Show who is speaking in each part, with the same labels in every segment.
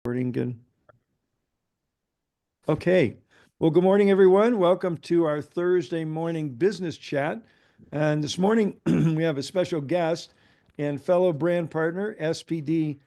Speaker 1: Recording good. Okay. Well, good morning, everyone. Welcome to our Thursday morning business chat. And this morning, we have a special guest and fellow brand partner, SPD,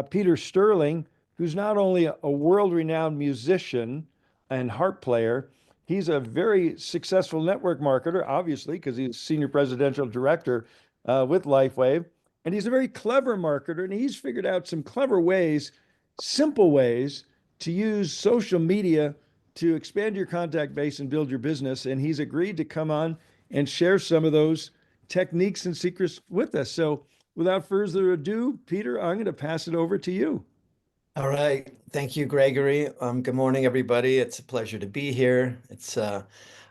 Speaker 1: Peter Sterling, who's not only a world-renowned musician and harp player, he's a very successful network marketer, obviously, because he's senior presidential director with LifeWave. And he's a very clever marketer, and he's figured out some clever ways, simple ways to use social media to expand your contact base and build your business. And he's agreed to come on and share some of those techniques and secrets with us. So without further ado, Peter, I'm going to pass it over to you.
Speaker 2: All right. Thank you, Gregory. Good morning, everybody. It's a pleasure to be here.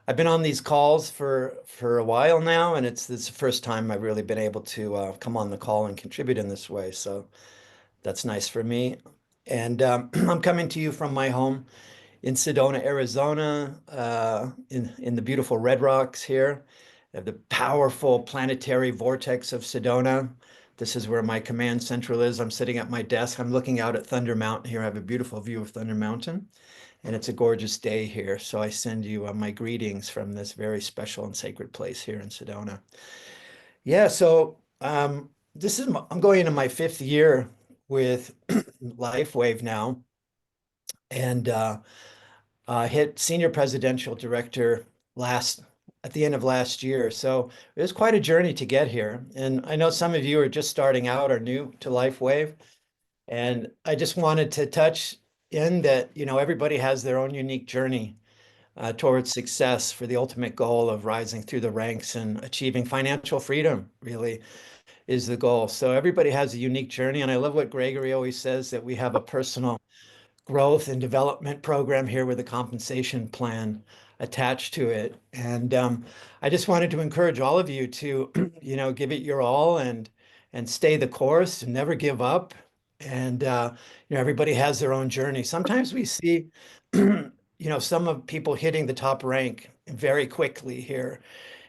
Speaker 2: I've been on these calls for a while now, and this is the first time I've really been able to come on the call and contribute in this way. So that's nice for me. And I'm coming to you from my home in Sedona, Arizona, in the beautiful Red Rocks here, the powerful planetary vortex of Sedona. This is where my command central is. I'm sitting at my desk. I'm looking out at Thunder Mountain here. I have a beautiful view of Thunder Mountain, and it's a gorgeous day here. So I send you my greetings from this very special and sacred place here in Sedona. Yeah, so I'm going into my fifth year with LifeWave now, and hit senior presidential director last at the end of last year. So it was quite a journey to get here. And I know some of you are just starting out or new to LifeWave. And I just wanted to touch in that, everybody has their own unique journey towards success for the ultimate goal of rising through the ranks and achieving financial freedom, really is the goal. So everybody has a unique journey. And I love what Gregory always says, that we have a personal growth and development program here with a compensation plan attached to it. And I just wanted to encourage all of you to, give it your all and stay the course and never give up. And everybody has their own journey. Sometimes we see, some of people hitting the top rank very quickly here.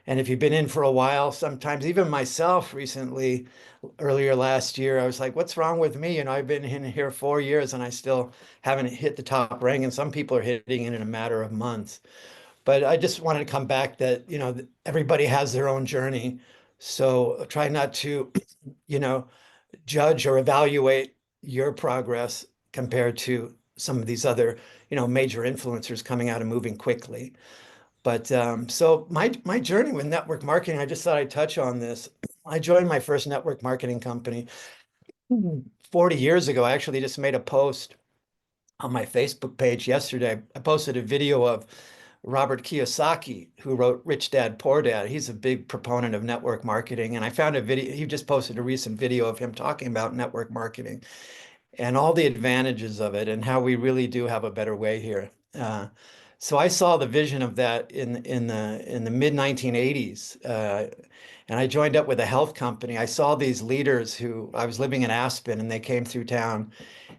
Speaker 2: And if you've been in for a while, sometimes even myself recently, earlier last year, I was like, what's wrong with me? I've been in here 4 years and I still haven't hit the top rank. And some people are hitting it in a matter of months. But I just wanted to come back that, everybody has their own journey. So try not to, judge or evaluate your progress compared to some of these other, major influencers coming out and moving quickly. But so my journey with network marketing, I just thought I'd touch on this. I joined my first network marketing company 40 years ago. I actually just made a post on my Facebook page yesterday. I posted a video of Robert Kiyosaki, who wrote Rich Dad, Poor Dad. He's a big proponent of network marketing. And I found a video, he just posted a recent video of him talking about network marketing and all the advantages of it and how we really do have a better way here. So I saw the vision of that in the mid 1980s, and I joined up with a health company. I saw these leaders who I was living in Aspen, and they came through town,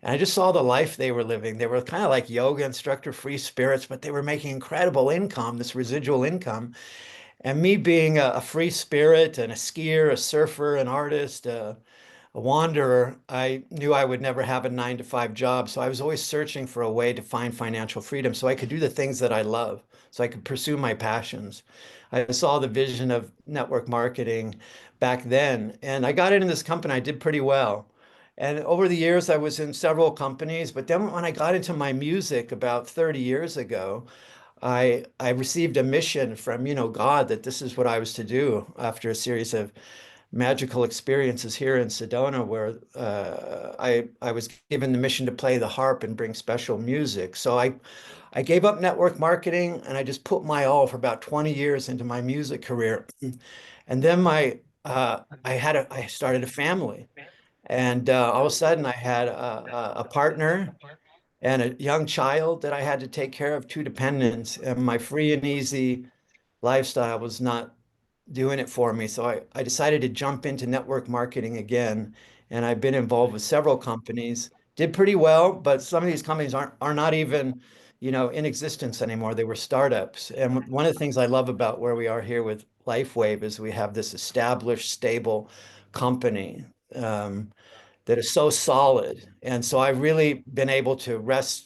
Speaker 2: and I just saw the life they were living. They were kind of like yoga instructor, free spirits, but they were making incredible income, this residual income. And me being a free spirit and a skier, a surfer, an artist, a wanderer, I knew I would never have a 9 to 5 job. So I was always searching for a way to find financial freedom so I could do the things that I love, so I could pursue my passions. I saw the vision of network marketing back then, and I got into this company. I did pretty well. And over the years, I was in several companies. But then when I got into my music about 30 years ago, I received a mission from, God, that this is what I was to do after a series of magical experiences here in Sedona, where I was given the mission to play the harp and bring special music. So I gave up network marketing and I just put my all for about 20 years into my music career. And then I started a family, and all of a sudden I had a partner and a young child that I had to take care of, two dependents, and my free and easy lifestyle was not doing it for me. So I decided to jump into network marketing again. And I've been involved with several companies, did pretty well, but some of these companies are not even, in existence anymore. They were startups. And one of the things I love about where we are here with LifeWave is we have this established, stable company. that is so solid. And so I've really been able to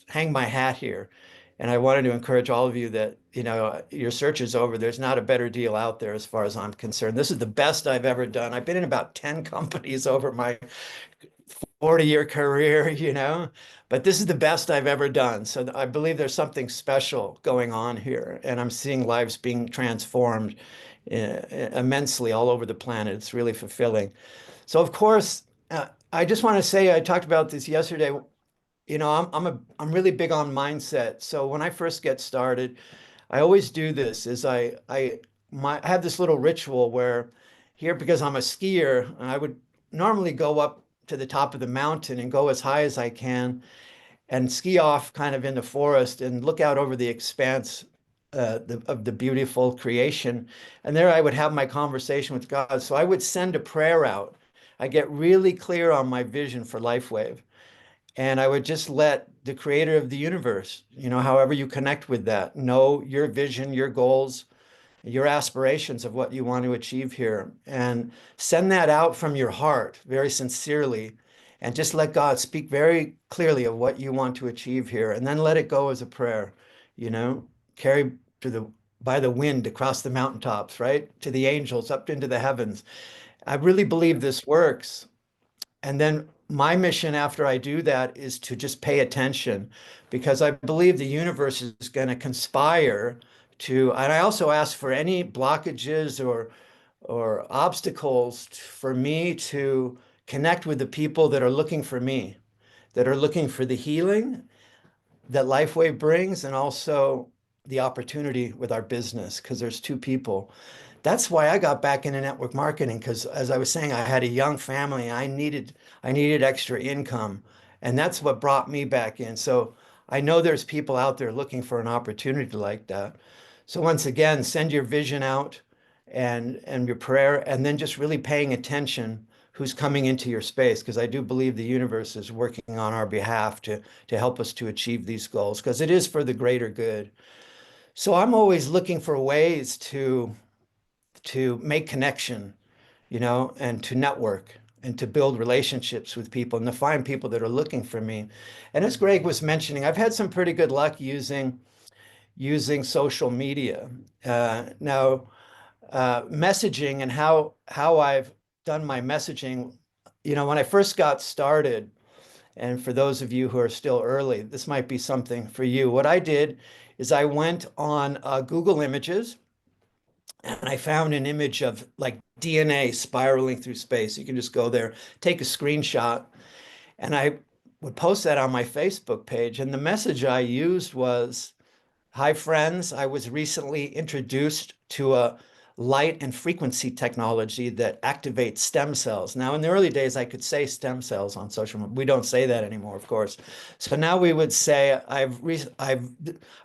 Speaker 2: hang my hat here. And I wanted to encourage all of you that, your search is over. There's not a better deal out there as far as I'm concerned. This is the best I've ever done. I've been in about 10 companies over my 40-year career, but this is the best I've ever done. So I believe there's something special going on here, and I'm seeing lives being transformed immensely all over the planet. It's really fulfilling. So of course, I just want to say I talked about this yesterday. I'm really big on mindset. So when I first get started, I always do this is I have this little ritual where here, because I'm a skier, I would normally go up to the top of the mountain and go as high as I can and ski off kind of in the forest and look out over the expanse of the beautiful creation. And there I would have my conversation with God. So I would send a prayer out. I get really clear on my vision for LifeWave. And I would just let the creator of the universe, however you connect with that, know your vision, your goals, your aspirations of what you want to achieve here, and send that out from your heart very sincerely, and just let God speak very clearly of what you want to achieve here, and then let it go as a prayer, carry by the wind across the mountaintops, right? To the angels, up into the heavens. I really believe this works. And then my mission after I do that is to just pay attention, because I believe the universe is going to conspire and I also ask for any blockages or obstacles for me to connect with the people that are looking for me, that are looking for the healing that LifeWave brings, and also the opportunity with our business, because there's two people. That's why I got back into network marketing, because as I was saying, I had a young family and I needed extra income, and that's what brought me back in. So I know there's people out there looking for an opportunity like that. So once again, send your vision out and your prayer, and then just really paying attention who's coming into your space, because I do believe the universe is working on our behalf to help us to achieve these goals, because it is for the greater good. So I'm always looking for ways to make connection, and to network and to build relationships with people and to find people that are looking for me. And as Greg was mentioning, I've had some pretty good luck using social media. Messaging and how I've done my messaging, when I first got started, and for those of you who are still early, this might be something for you. What I did is I went on Google Images, and I found an image of like DNA spiraling through space. You can just go there, take a screenshot, and I would post that on my Facebook page. And the message I used was, "Hi, friends. I was recently introduced to a light and frequency technology that activates stem cells." Now, in the early days, I could say stem cells on social media. We don't say that anymore, of course. So now we would say, I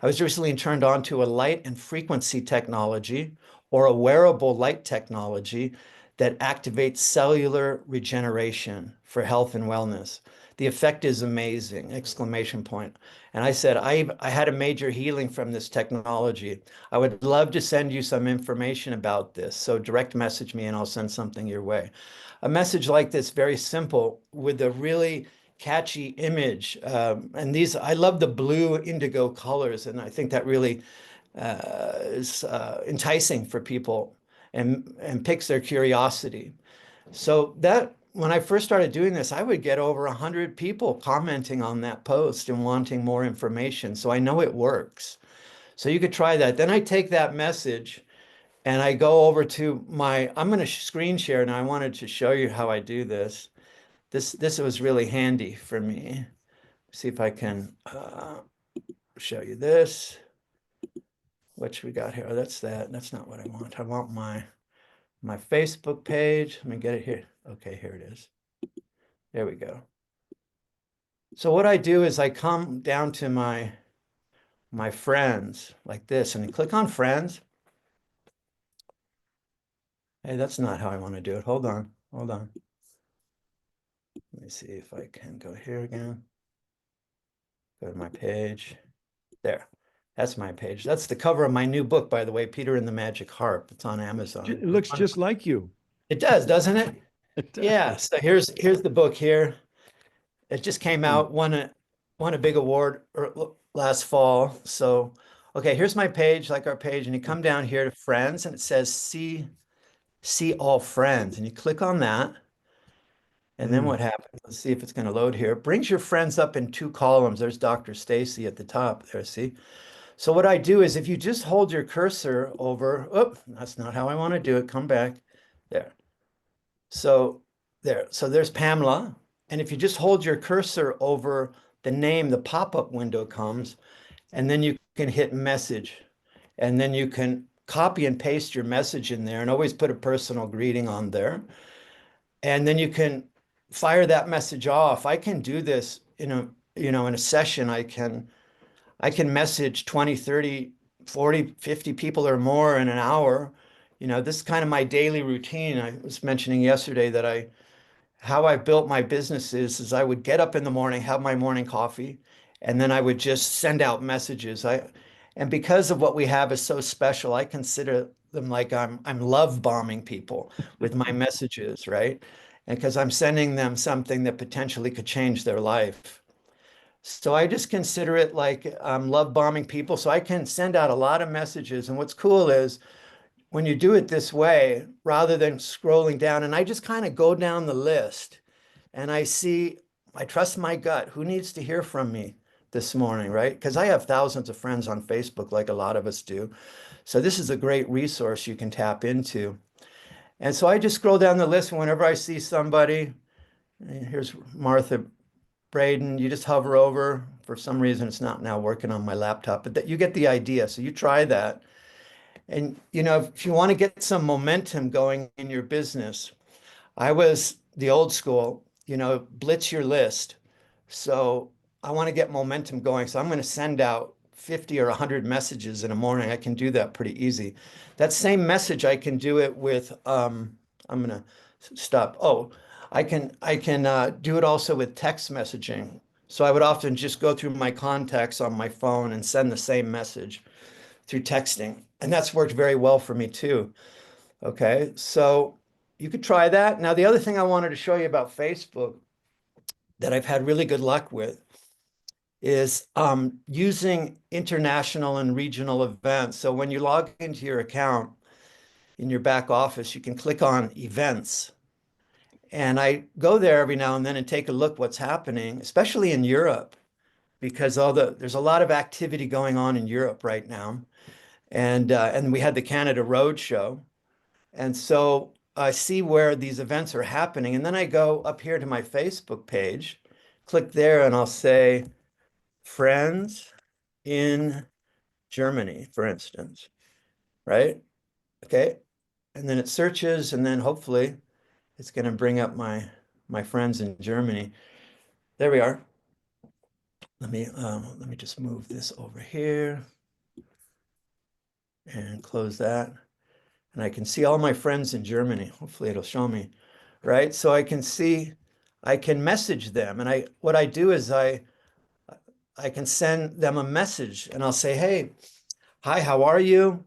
Speaker 2: was recently turned on to a light and frequency technology, or a wearable light technology that activates cellular regeneration for health and wellness. The effect is amazing! Exclamation point. And I said, I had a major healing from this technology. I would love to send you some information about this. So direct message me and I'll send something your way. A message like this, very simple, with a really catchy image. And I love the blue indigo colors. And I think that really is enticing for people and piques their curiosity. So that when I first started doing this, I would get over 100 people commenting on that post and wanting more information. So I know it works. So you could try that. Then I take that message and I go over to I'm going to screen share now. I wanted to show you how I do this. This was really handy for me. See if I can show you this. What we got here? Oh, that's that. That's not what I want. I want my Facebook page. Let me get it here. Okay, here it is. There we go. So what I do is I come down to my friends like this and click on friends. Hey, that's not how I want to do it. Hold on. Hold on. Let me see if I can go here again. Go to my page. There. That's my page. That's the cover of my new book, by the way, Peter and the Magic Harp. It's on Amazon.
Speaker 1: It looks just like you.
Speaker 2: It does, doesn't it?
Speaker 1: It does.
Speaker 2: Yeah. So here's the book here. It just came
Speaker 1: Hmm.
Speaker 2: out, won a big award last fall. So, okay, here's my page, like our page, and you come down here to friends, and it says see all friends, and you click on that. And then
Speaker 1: Mm.
Speaker 2: what happens? Let's see if it's going to load here. It brings your friends up in two columns. There's Dr. Stacy at the top there, see? So what I do is if you just hold your cursor over, oh, that's not how I want to do it. Come back there. So there. So there's Pamela. And if you just hold your cursor over the name, the pop-up window comes, and then you can hit message. And then you can copy and paste your message in there and always put a personal greeting on there. And then you can fire that message off. I can do this in a session. I can message 20, 30, 40, 50 people or more in an hour. This is kind of my daily routine. I was mentioning yesterday that how I built my business is I would get up in the morning, have my morning coffee, and then I would just send out messages. And because of what we have is so special, I consider them like I'm love bombing people with my messages, right? And because I'm sending them something that potentially could change their life. So I just consider it like I'm love bombing people. So I can send out a lot of messages. And what's cool is when you do it this way, rather than scrolling down, and I just kind of go down the list and I trust my gut. Who needs to hear from me this morning, right? Because I have thousands of friends on Facebook, like a lot of us do. So this is a great resource you can tap into. And so I just scroll down the list whenever I see somebody. Here's Martha Braden. You just hover over. For some reason, it's not now working on my laptop, but that you get the idea. So you try that. And if you want to get some momentum going in your business, I was the old school, blitz your list. So I want to get momentum going. So I'm going to send out 50 or 100 messages in a morning. I can do that pretty easy. That same message, I can do it with, I'm going to stop. Oh, I can do it also with text messaging. So I would often just go through my contacts on my phone and send the same message through texting. And that's worked very well for me too. Okay, so you could try that. Now, the other thing I wanted to show you about Facebook that I've had really good luck with is using international and regional events. So when you log into your account in your back office, you can click on events. And I go there every now and then and take a look what's happening, especially in Europe, because there's a lot of activity going on in Europe right now. And we had the Canada Road Show. And so I see where these events are happening. And then I go up here to my Facebook page, click there, and I'll say friends in Germany, for instance, right? Okay. And then it searches, and then hopefully it's going to bring up my friends in Germany. There we are. Let me just move this over here and close that. And I can see all my friends in Germany. Hopefully it'll show me, right? So I can message them. And what I do is I can send them a message and I'll say, hey, hi, how are you?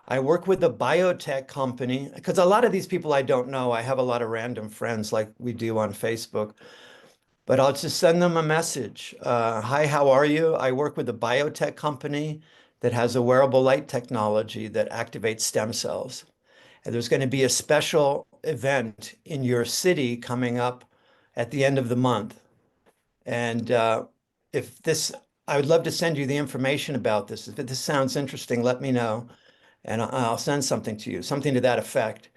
Speaker 2: I work with a biotech company because a lot of these people I don't know. I have a lot of random friends like we do on Facebook, but I'll just send them a message. Hi, how are you? I work with a biotech company that has a wearable light technology that activates stem cells. And there's going to be a special event in your city coming up at the end of the month. And if this, I would love to send you the information about this. If this sounds interesting, let me know, and I'll send something to you, something to that effect.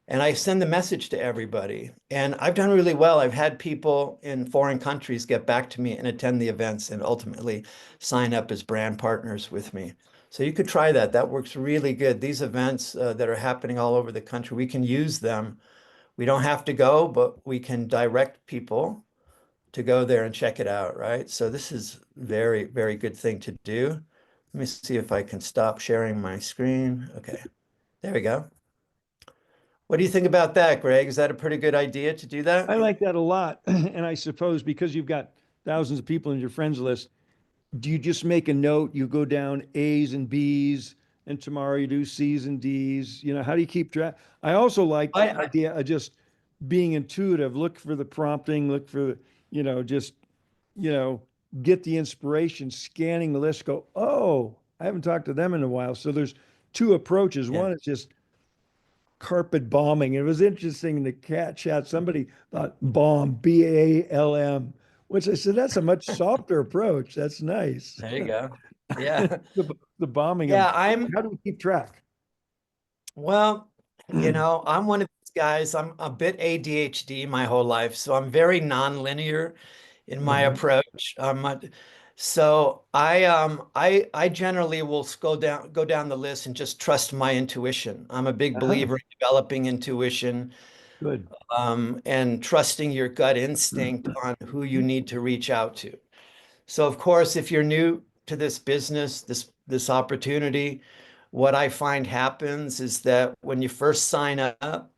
Speaker 2: And I send the message to everybody. And I've done really well. I've had people in foreign countries get back to me and attend the events and ultimately sign up as brand partners with me. So you could try that. That works really good. These events that are happening all over the country, we can use them. We don't have to go, but we can direct people to go there and check it out, right? So this is very, very good thing to do. Let me see if I can stop sharing my screen. Okay, there we go. What do you think about that, Greg? Is that a pretty good idea to do that?
Speaker 1: I like that a lot. And I suppose because you've got thousands of people in your friends list, do you just make a note? You go down A's and B's, and tomorrow you do C's and D's. How do you keep track? I also like the
Speaker 2: I
Speaker 1: idea of just being intuitive. Look for the prompting, look for just, you know, get the inspiration, scanning the list, go, oh, I haven't talked to them in a while. So there's two approaches.
Speaker 2: Yeah.
Speaker 1: One is just carpet bombing. It was interesting in the cat chat, somebody thought bomb, BALM, which I said, that's a much softer approach. That's nice.
Speaker 2: There you go. Yeah.
Speaker 1: The bombing of
Speaker 2: Yeah, I'm
Speaker 1: how do we keep track?
Speaker 2: well, I'm one of these guys. I'm a bit ADHD my whole life, so I'm very nonlinear in my
Speaker 1: Uh-huh.
Speaker 2: approach. So I generally will go down the list and just trust my intuition. I'm a big
Speaker 1: Uh-huh.
Speaker 2: believer in developing intuition,
Speaker 1: Good.
Speaker 2: and trusting your gut instinct on who you need to reach out to. So of course, if you're new to this business, this opportunity, what I find happens is that when you first sign up,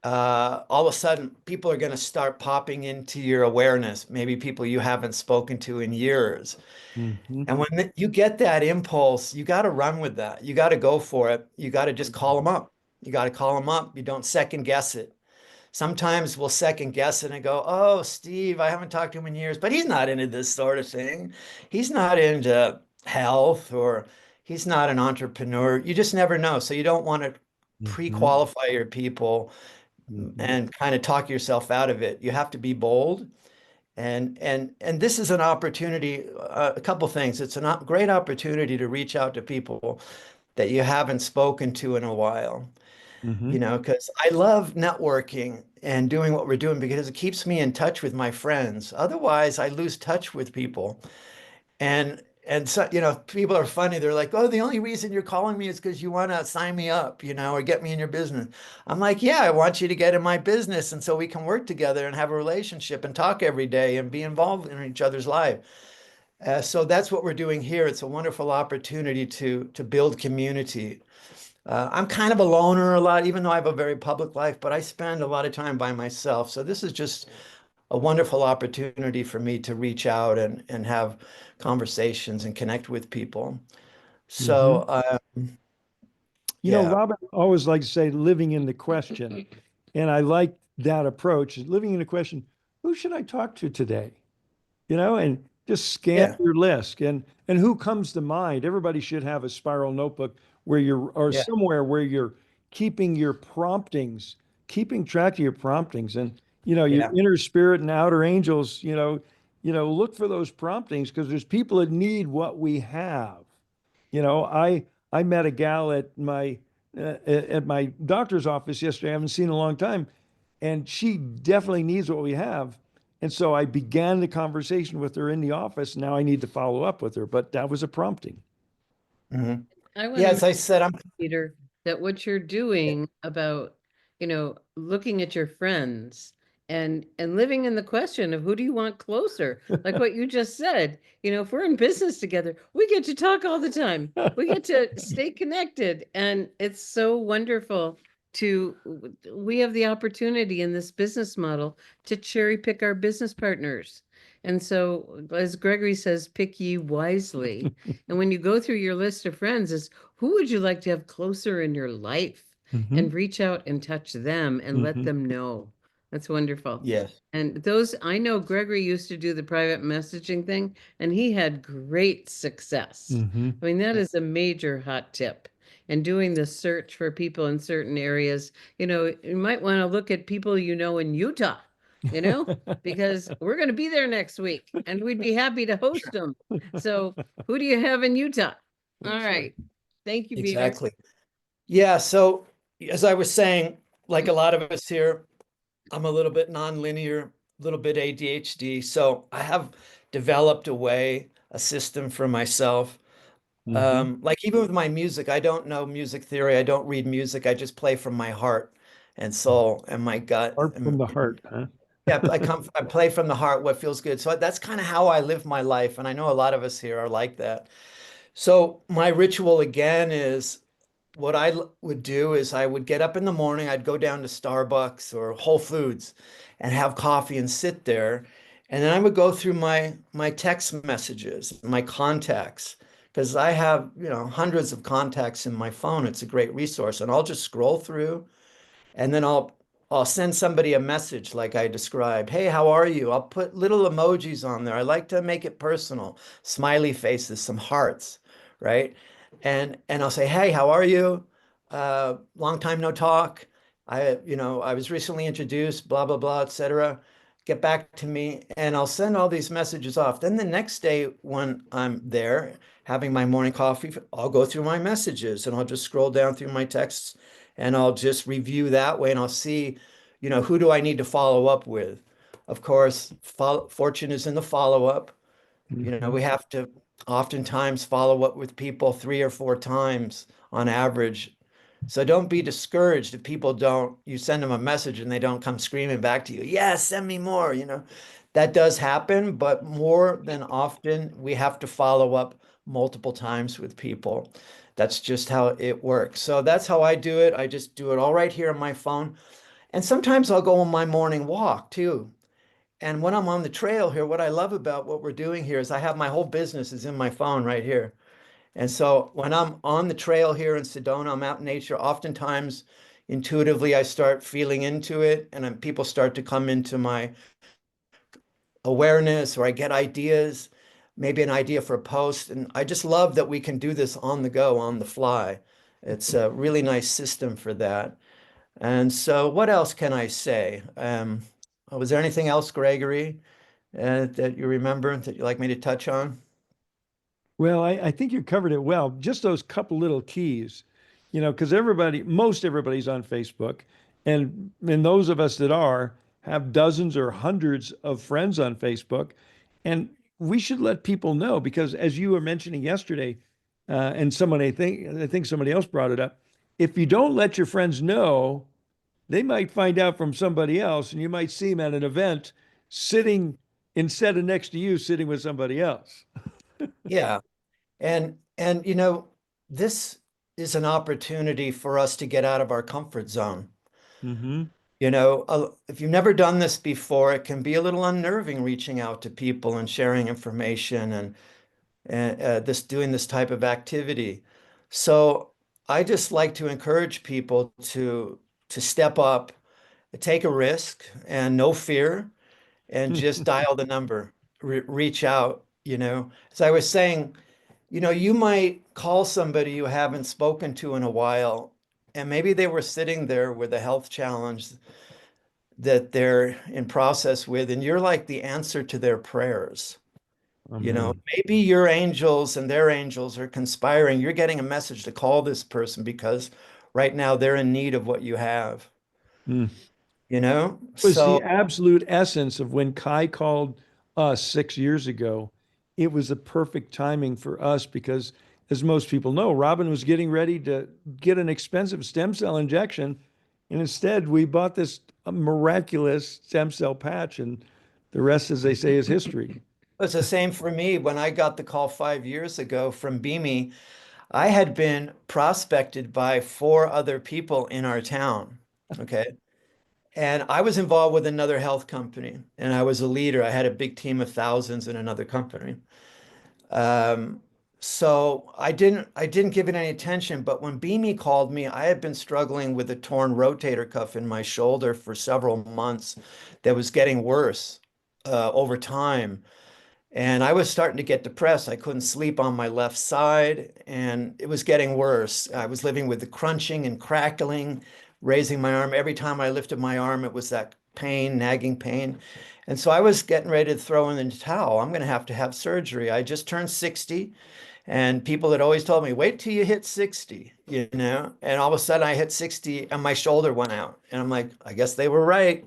Speaker 2: all of a sudden people are going to start popping into your awareness, maybe people you haven't spoken to in years.
Speaker 1: Hmm.
Speaker 2: And when you get that impulse, you got to run with that. You got to go for it. You got to just call them up. You got to call them up. You don't second guess it. Sometimes we'll second guess it and go, oh, Steve, I haven't talked to him in years, but he's not into this sort of thing. He's not into health, or he's not an entrepreneur. You just never know. So you don't want to
Speaker 1: Hmm.
Speaker 2: pre-qualify your people
Speaker 1: Hmm.
Speaker 2: and kind of talk yourself out of it. You have to be bold. And this is an opportunity, a couple things. It's a great opportunity to reach out to people that you haven't spoken to in a while,
Speaker 1: Hmm.
Speaker 2: because I love networking and doing what we're doing because it keeps me in touch with my friends. Otherwise, I lose touch with people. And so, people are funny. They're like, "Oh, the only reason you're calling me is because you want to sign me up, or get me in your business." I'm like, "Yeah, I want you to get in my business, and so we can work together and have a relationship and talk every day and be involved in each other's life." So that's what we're doing here. It's a wonderful opportunity to build community. I'm kind of a loner a lot, even though I have a very public life, but I spend a lot of time by myself. So this is just a wonderful opportunity for me to reach out and have conversations and connect with people. So,
Speaker 1: Hmm.
Speaker 2: yeah,
Speaker 1: Robin always likes to say living in the question. And I like that approach, living in the question, who should I talk to today? And just scan
Speaker 2: yeah,
Speaker 1: your list and who comes to mind. Everybody should have a spiral notebook where you're or
Speaker 2: yeah,
Speaker 1: somewhere where you're keeping your promptings, keeping track of your promptings and your
Speaker 2: yeah.
Speaker 1: inner spirit and outer angels, look for those promptings because there's people that need what we have. I met a gal at my doctor's office yesterday. I haven't seen in a long time, and she definitely needs what we have. And so I began the conversation with her in the office. Now I need to follow up with her, but that was a prompting.
Speaker 2: Mhm.
Speaker 3: I want
Speaker 2: Yeah,
Speaker 3: to
Speaker 2: as I said,
Speaker 3: Peter, that what you're
Speaker 2: yeah,
Speaker 3: doing about, looking at your friends and living in the question of who do you want closer? Like what you just said, if we're in business together, we get to talk all the time. We get to stay connected, and it's so wonderful to we have the opportunity in this business model to cherry pick our business partners. And so, as Gregory says, pick ye wisely. And when you go through your list of friends, is who would you like to have closer in your life?
Speaker 1: Hmm.
Speaker 3: And reach out and touch them and let
Speaker 1: Hmm.
Speaker 3: them know. That's wonderful.
Speaker 2: yes.
Speaker 3: And those, I know Gregory used to do the private messaging thing, and he had great success.
Speaker 1: Hmm.
Speaker 3: I mean, that is a major hot tip. And doing the search for people in certain areas, you might want to look at people in Utah, you know, because we're going to be there next week and we'd be happy to host them. So, who do you have in Utah? All
Speaker 1: That's right.
Speaker 3: right. Thank you, Peter.
Speaker 2: Exactly. Yeah, so as I was saying, like a lot of us here, I'm a little bit nonlinear, a little bit ADHD. So I have developed a system for myself.
Speaker 1: Hmm.
Speaker 2: Like even with my music, I don't know music theory. I don't read music. I just play from my heart and soul and my gut.
Speaker 1: Art from the heart, huh?
Speaker 2: Yeah, I play from the heart what feels good. So that's kind of how I live my life. And I know a lot of us here are like that. So my ritual again is what would do is I would get up in the morning, I'd go down to Starbucks or Whole Foods and have coffee and sit there. And then I would go through my text messages, my contacts, because I have, hundreds of contacts in my phone. It's a great resource. And I'll just scroll through and then I'll send somebody a message like I described. Hey, how are you? I'll put little emojis on there. I like to make it personal. Smiley faces, some hearts, right? And I'll say, hey, how are you? Long time no talk. I was recently introduced, blah, blah, blah, etc. Get back to me, and I'll send all these messages off. Then the next day when I'm there having my morning coffee, I'll go through my messages and I'll just scroll down through my texts and I'll just review that way and I'll see, who do I need to follow up with? Of course, fortune is in the follow up.
Speaker 1: Mhm.
Speaker 2: We have to oftentimes follow up with people 3 or 4 times on average. So don't be discouraged if people don't, you send them a message and they don't come screaming back to you. Yeah, send me more, That does happen, but more than often, we have to follow up multiple times with people. That's just how it works. So that's how I do it. I just do it all right here on my phone. And sometimes I'll go on my morning walk too. And when I'm on the trail here, what I love about what we're doing here is I have my whole business is in my phone right here. And so when I'm on the trail here in Sedona, I'm out in nature, oftentimes intuitively I start feeling into it and then people start to come into my awareness or I get ideas, maybe an idea for a post. And I just love that we can do this on the go, on the fly. It's a really nice system for that. And so what else can I say? Was there anything else, Gregory, that you remember that you'd like me to touch on?
Speaker 1: Well, I think you covered it well. Just those couple little keys, because most everybody's on Facebook, and those of us that are have dozens or hundreds of friends on Facebook, and we should let people know because, as you were mentioning yesterday, and I think somebody else brought it up. If you don't let your friends know, they might find out from somebody else, and you might see them at an event sitting instead of next to you, sitting with somebody else.
Speaker 2: Yeah. And this is an opportunity for us to get out of our comfort zone.
Speaker 1: Mm-hmm.
Speaker 2: If you've never done this before, it can be a little unnerving reaching out to people and sharing information and this doing this type of activity. So I just like to encourage people to step up, take a risk, and no fear, and just dial the number, reach out. As I was saying, you might call somebody you haven't spoken to in a while, and maybe they were sitting there with a health challenge that they're in process with, and you're like the answer to their prayers.
Speaker 1: Amen.
Speaker 2: Maybe your angels and their angels are conspiring. You're getting a message to call this person because right now they're in need of what you have,
Speaker 1: Mm.
Speaker 2: you know?
Speaker 1: Was
Speaker 2: So
Speaker 1: the absolute essence of when Kai called us 6 years ago. It was the perfect timing for us because, as most people know, Robin was getting ready to get an expensive stem cell injection. And instead, we bought this miraculous stem cell patch. And the rest, as they say, is history.
Speaker 2: it's the same for me. When I got the call 5 years ago from Beamy, I had been prospected by 4 other people in our town. Okay. And I was involved with another health company and I was a leader. I had a big team of thousands in another company. Um, so I didn't give it any attention, but when Beamy called me, I had been struggling with a torn rotator cuff in my shoulder for several months that was getting worse over time. And I was starting to get depressed. I couldn't sleep on my left side, and it was getting worse. I was living with the crunching and crackling, raising my arm. Every time I lifted my arm, it was that pain, nagging pain. And so I was getting ready to throw in the towel. I'm going to have surgery. I just turned 60, and people had always told me, wait till you hit 60, And all of a sudden I hit 60 and my shoulder went out. And I'm like, I guess they were right,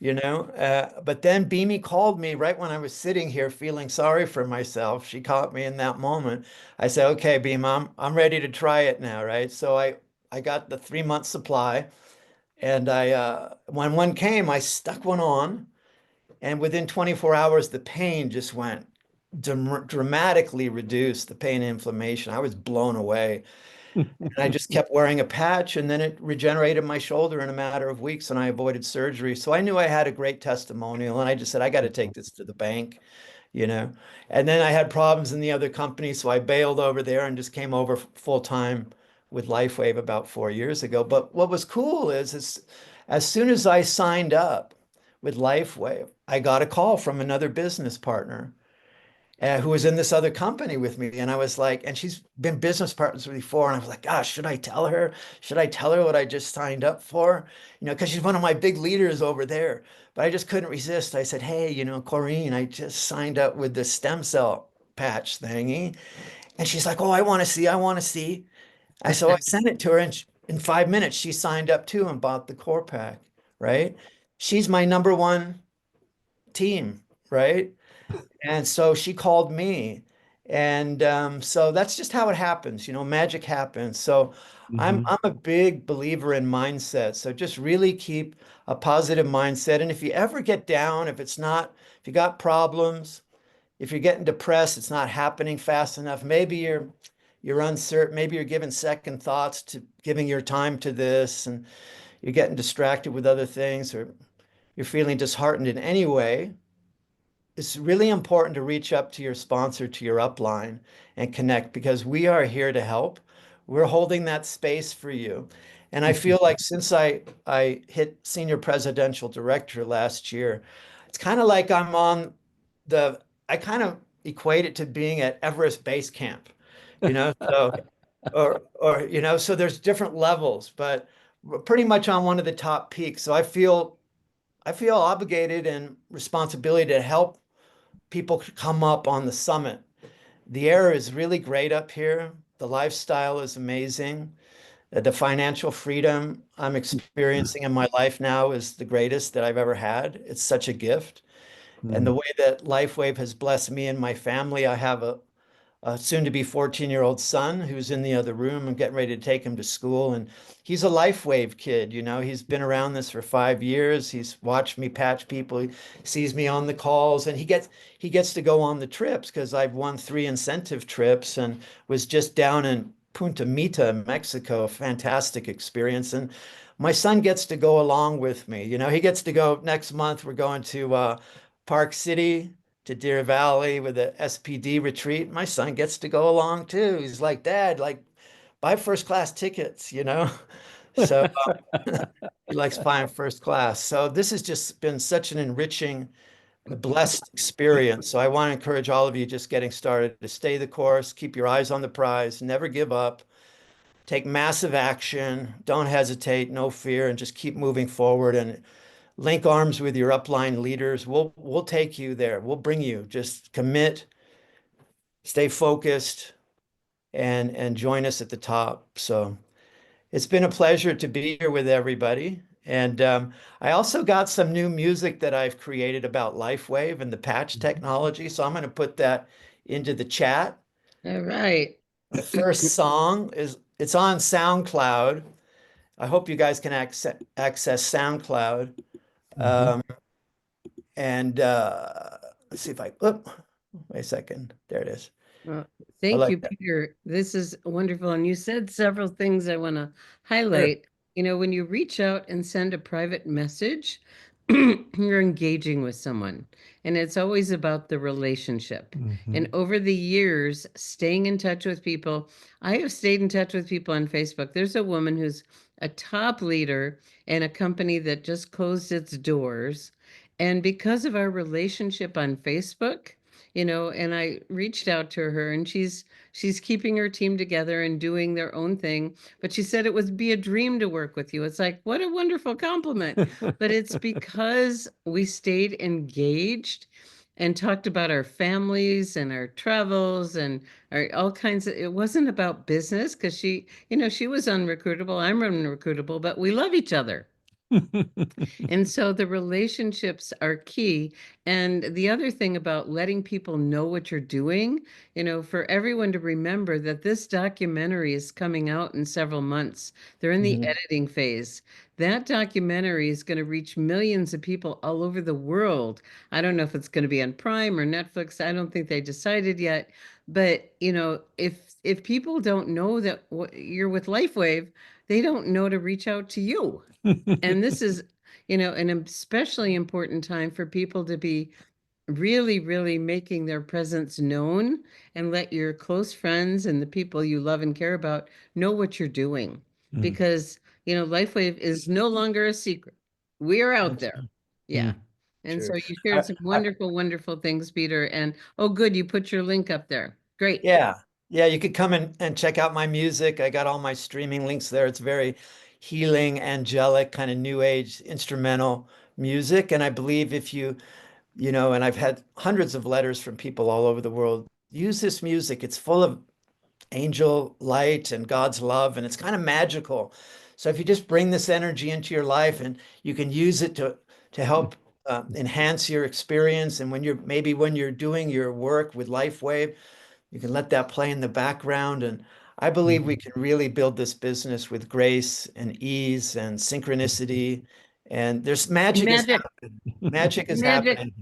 Speaker 2: But then Beamy called me right when I was sitting here feeling sorry for myself. She caught me in that moment. I said, okay, Beam, I'm ready to try it now, right? So I got the 3 month supply and when one came, I stuck one on. And within 24 hours, the pain just went dramatically reduced, the pain and inflammation. I was blown away. And I just kept wearing a patch, and then it regenerated my shoulder in a matter of weeks, and I avoided surgery. So I knew I had a great testimonial, and I just said, I got to take this to the bank, you know. And then I had problems in the other company, so I bailed over there and just came over full time with LifeWave about 4 years ago. But what was cool is As soon as I signed up with LifeWave, I got a call from another business partner who was in this other company with me. And I was like, and she's been business partners before. And I was like, gosh, should I tell her? Should I tell her what I just signed up for? You know, because she's one of my big leaders over there. But I just couldn't resist. I said, hey, you know, Corrine, I just signed up with the stem cell patch thingy. And she's like, oh, I want to see, I want to see. So I sent it to her, and in 5 minutes, she signed up too and bought the core pack, right? She's my number one team, right? And so she called me. And so that's just how it happens, you know, magic happens. So
Speaker 1: Mhm.
Speaker 2: I'm a big believer in mindset. So just really keep a positive mindset. And if you ever get down, if you got problems, if you're getting depressed, it's not happening fast enough. Maybe you're uncertain, maybe you're giving second thoughts to giving your time to this, and you're getting distracted with other things, or you're feeling disheartened in any way. It's really important to reach up to your sponsor, to your upline, and connect, because we are here to help. We're holding that space for you. And I feel like since I hit senior presidential director last year, it's kind of like I'm on I kind of equate it to being at Everest Base Camp, you know, so you know, so there's different levels, but we're pretty much on one of the top peaks. So I feel obligated and responsibility to help people come up on the summit. The air is really great up here. The lifestyle is amazing. The financial freedom I'm experiencing in my life now is the greatest that I've ever had. It's such a gift. And the
Speaker 1: Mm.
Speaker 2: way that LifeWave has blessed me and my family, I have a soon to be 14-year-old son who's in the other room. I'm getting ready to take him to school. And he's a LifeWave kid. You know, he's been around this for 5 years. He's watched me patch people. He sees me on the calls, and he gets to go on the trips because I've won 3 incentive trips and was just down in Punta Mita, Mexico. A fantastic experience. And my son gets to go along with me. You know, he gets to go next month. We're going to Park City, to Deer Valley with the SPD retreat. My son gets to go along too. He's like, Dad, like, buy first class tickets, you know? So he likes buying first class. So this has just been such an enriching, blessed experience. So I want to encourage all of you just getting started to stay the course, keep your eyes on the prize, never give up, take massive action, don't hesitate, no fear, and just keep moving forward and link arms with your upline leaders. We'll take you there. We'll bring you. Just commit, stay focused, and join us at the top. So it's been a pleasure to be here with everybody. And I also got some new music that I've created about LifeWave and the patch technology. So I'm going to put that into the chat.
Speaker 3: All right.
Speaker 2: The first song it's on SoundCloud. I hope you guys can access SoundCloud.
Speaker 1: Mhm.
Speaker 2: Um, and let's see if wait a second. There it is.
Speaker 3: Well,
Speaker 2: I
Speaker 3: thank
Speaker 2: like
Speaker 3: you,
Speaker 2: that.
Speaker 3: Peter. This is wonderful. And you said several things I want to
Speaker 2: Sure.
Speaker 3: highlight. You know, when you reach out and send a private message, you're engaging with someone, and it's always about the relationship. And
Speaker 1: Mhm.
Speaker 3: over the years, staying in touch with people, I have stayed in touch with people on Facebook. There's a woman who's a top leader in a company that just closed its doors. And because of our relationship on Facebook, and I reached out to her, and she's keeping her team together and doing their own thing, but she said it would be a dream to work with you. It's like, what a wonderful compliment. But it's because we stayed engaged and talked about our families and our travels and all kinds of, it wasn't about business because she was unrecruitable, I'm unrecruitable, but we love each other. And so the relationships are key. And the other thing about letting people know what you're doing, for everyone to remember that this documentary is coming out in several months. They're in the
Speaker 2: Mhm.
Speaker 3: editing phase. That documentary is going to reach millions of people all over the world. I don't know if it's going to be on Prime or Netflix. I don't think they decided yet. But, if people don't know that you're with LifeWave, they don't know to reach out to you. And this is, an especially important time for people to be really, really making their presence known and let your close friends and the people you love and care about know what you're doing.
Speaker 1: Mm.
Speaker 3: Because, LifeWave is no longer a secret. We are out there. Yeah. And so
Speaker 2: True.
Speaker 3: you shared some wonderful, wonderful things, Peter. And oh, good, you put your link up there. Great.
Speaker 2: Yeah. Yeah, you could come and check out my music. I got all my streaming links there. It's very healing, angelic, kind of new age instrumental music. And I believe if and I've had hundreds of letters from people all over the world, use this music. It's full of angel light and God's love, and it's kind of magical. So if you just bring this energy into your life and you can use it to help enhance your experience, and when you're doing your work with LifeWave, you can let that play in the background. And I believe we can really build this business with grace and ease and synchronicity. And there's magic is
Speaker 3: Magic.
Speaker 2: happening. Magic is
Speaker 3: Magic.
Speaker 2: happening.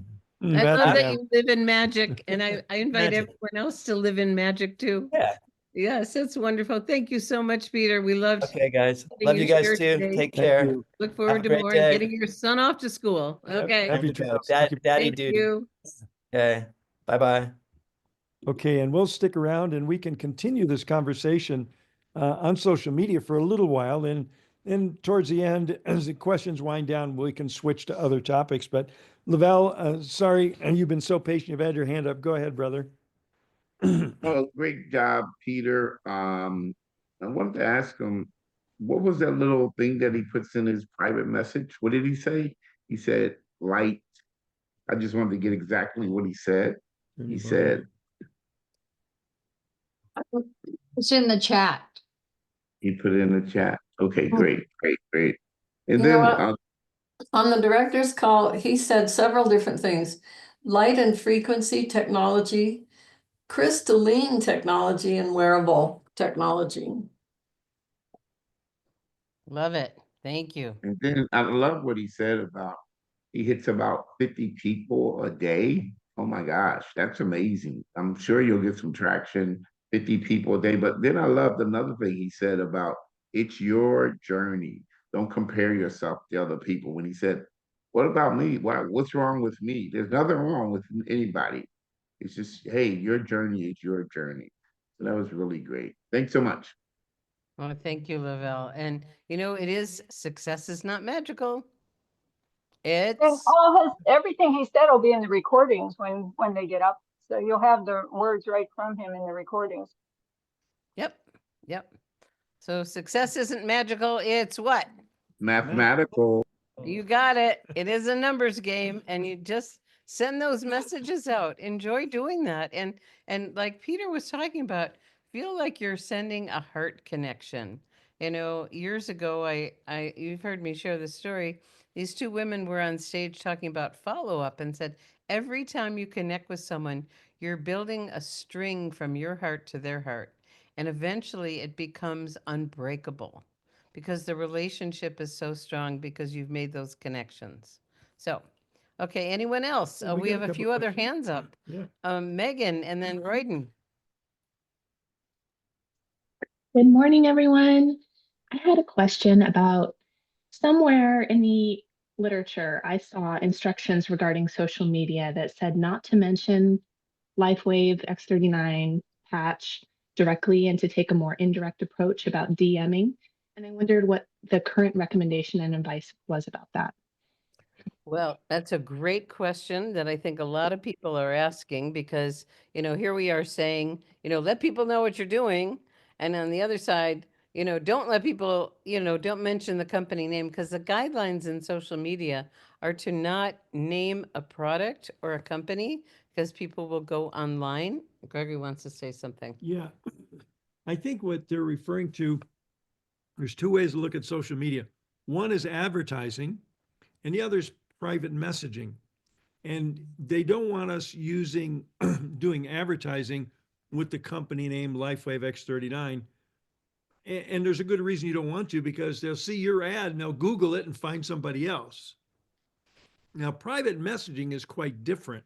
Speaker 3: I love
Speaker 1: Magic.
Speaker 3: that you live in magic, and I invite
Speaker 2: Magic.
Speaker 3: everyone else to live in magic too.
Speaker 2: Yeah.
Speaker 3: Yes, that's wonderful. Thank you so much, Peter. We loved
Speaker 2: Okay, guys.
Speaker 3: having
Speaker 2: Love you guys
Speaker 3: share
Speaker 2: too.
Speaker 3: today.
Speaker 2: Take
Speaker 1: Thank
Speaker 2: care.
Speaker 1: you.
Speaker 3: Look
Speaker 2: Have
Speaker 3: forward
Speaker 2: a
Speaker 3: to
Speaker 2: great
Speaker 3: more
Speaker 2: day.
Speaker 3: and getting your son off to school. Okay.
Speaker 1: Happy
Speaker 2: Time to go.
Speaker 1: travels. Thank you.
Speaker 2: Daddy
Speaker 3: Thank
Speaker 2: duty.
Speaker 3: you.
Speaker 2: Okay. Bye-bye.
Speaker 1: Okay, and we'll stick around and we can continue this conversation on social media for a little while. And then towards the end, as the questions wind down, we can switch to other topics. But Lavelle, sorry, and you've been so patient. You've had your hand up. Go ahead, brother.
Speaker 4: Oh, great job, Peter. I wanted to ask him, what was that little thing that he puts in his private message? What did he say? He said, light. I just wanted to get exactly what he said. He said,
Speaker 5: It's in the chat.
Speaker 4: he put it in the chat. Okay,
Speaker 5: Hmm.
Speaker 4: great, great, great. And
Speaker 5: You know
Speaker 4: then,
Speaker 5: what? On the director's call, he said several different things. Light and frequency technology, crystalline technology, and wearable technology.
Speaker 3: Love it. Thank you.
Speaker 4: and then I love what he said about he hits about 50 people a day. Oh my gosh, that's amazing. I'm sure you'll get some traction, 50 people a day. But then I loved another thing he said about it's your journey. Don't compare yourself to other people. When he said, what about me? What's wrong with me? There's nothing wrong with anybody. It's just, hey, your journey is your journey. So that was really great. Thanks so much.
Speaker 3: Well, thank you, Lavelle. And success is not magical.
Speaker 6: And
Speaker 3: It's
Speaker 6: everything he said will be in the recordings when they get up. So you'll have the words right from him in the recordings.
Speaker 3: Yep. So success isn't magical. It's what?
Speaker 4: Mathematical.
Speaker 3: You got it. It is a numbers game, and you just send those messages out. Enjoy doing that. And like Peter was talking about, feel like you're sending a heart connection. Years ago, you've heard me share this story. These two women were on stage talking about follow-up and said, every time you connect with someone, you're building a string from your heart to their heart. And eventually it becomes unbreakable because the relationship is so strong because you've made those connections. So, okay, anyone else?
Speaker 1: Well, we
Speaker 3: We
Speaker 1: got
Speaker 3: have
Speaker 1: a
Speaker 3: a
Speaker 1: couple
Speaker 3: few other
Speaker 1: questions.
Speaker 3: hands up.
Speaker 1: Yeah.
Speaker 3: Megan and then Royden.
Speaker 7: Good morning, everyone. I had a question about somewhere in the literature, I saw instructions regarding social media that said not to mention LifeWave X39 patch directly and to take a more indirect approach about DMing. And I wondered what the current recommendation and advice was about that.
Speaker 3: Well, that's a great question that I think a lot of people are asking because, here we are saying, let people know what you're doing. And on the other side, don't let people, don't mention the company name because the guidelines in social media are to not name a product or a company because people will go online. Gregory wants to say something.
Speaker 1: Yeah. I think what they're referring to, there's two ways to look at social media. One is advertising, and the other is private messaging. And they don't want us doing advertising with the company name LifeWave X39. And there's a good reason you don't want to, because they'll see your ad and they'll Google it and find somebody else. Now, private messaging is quite different.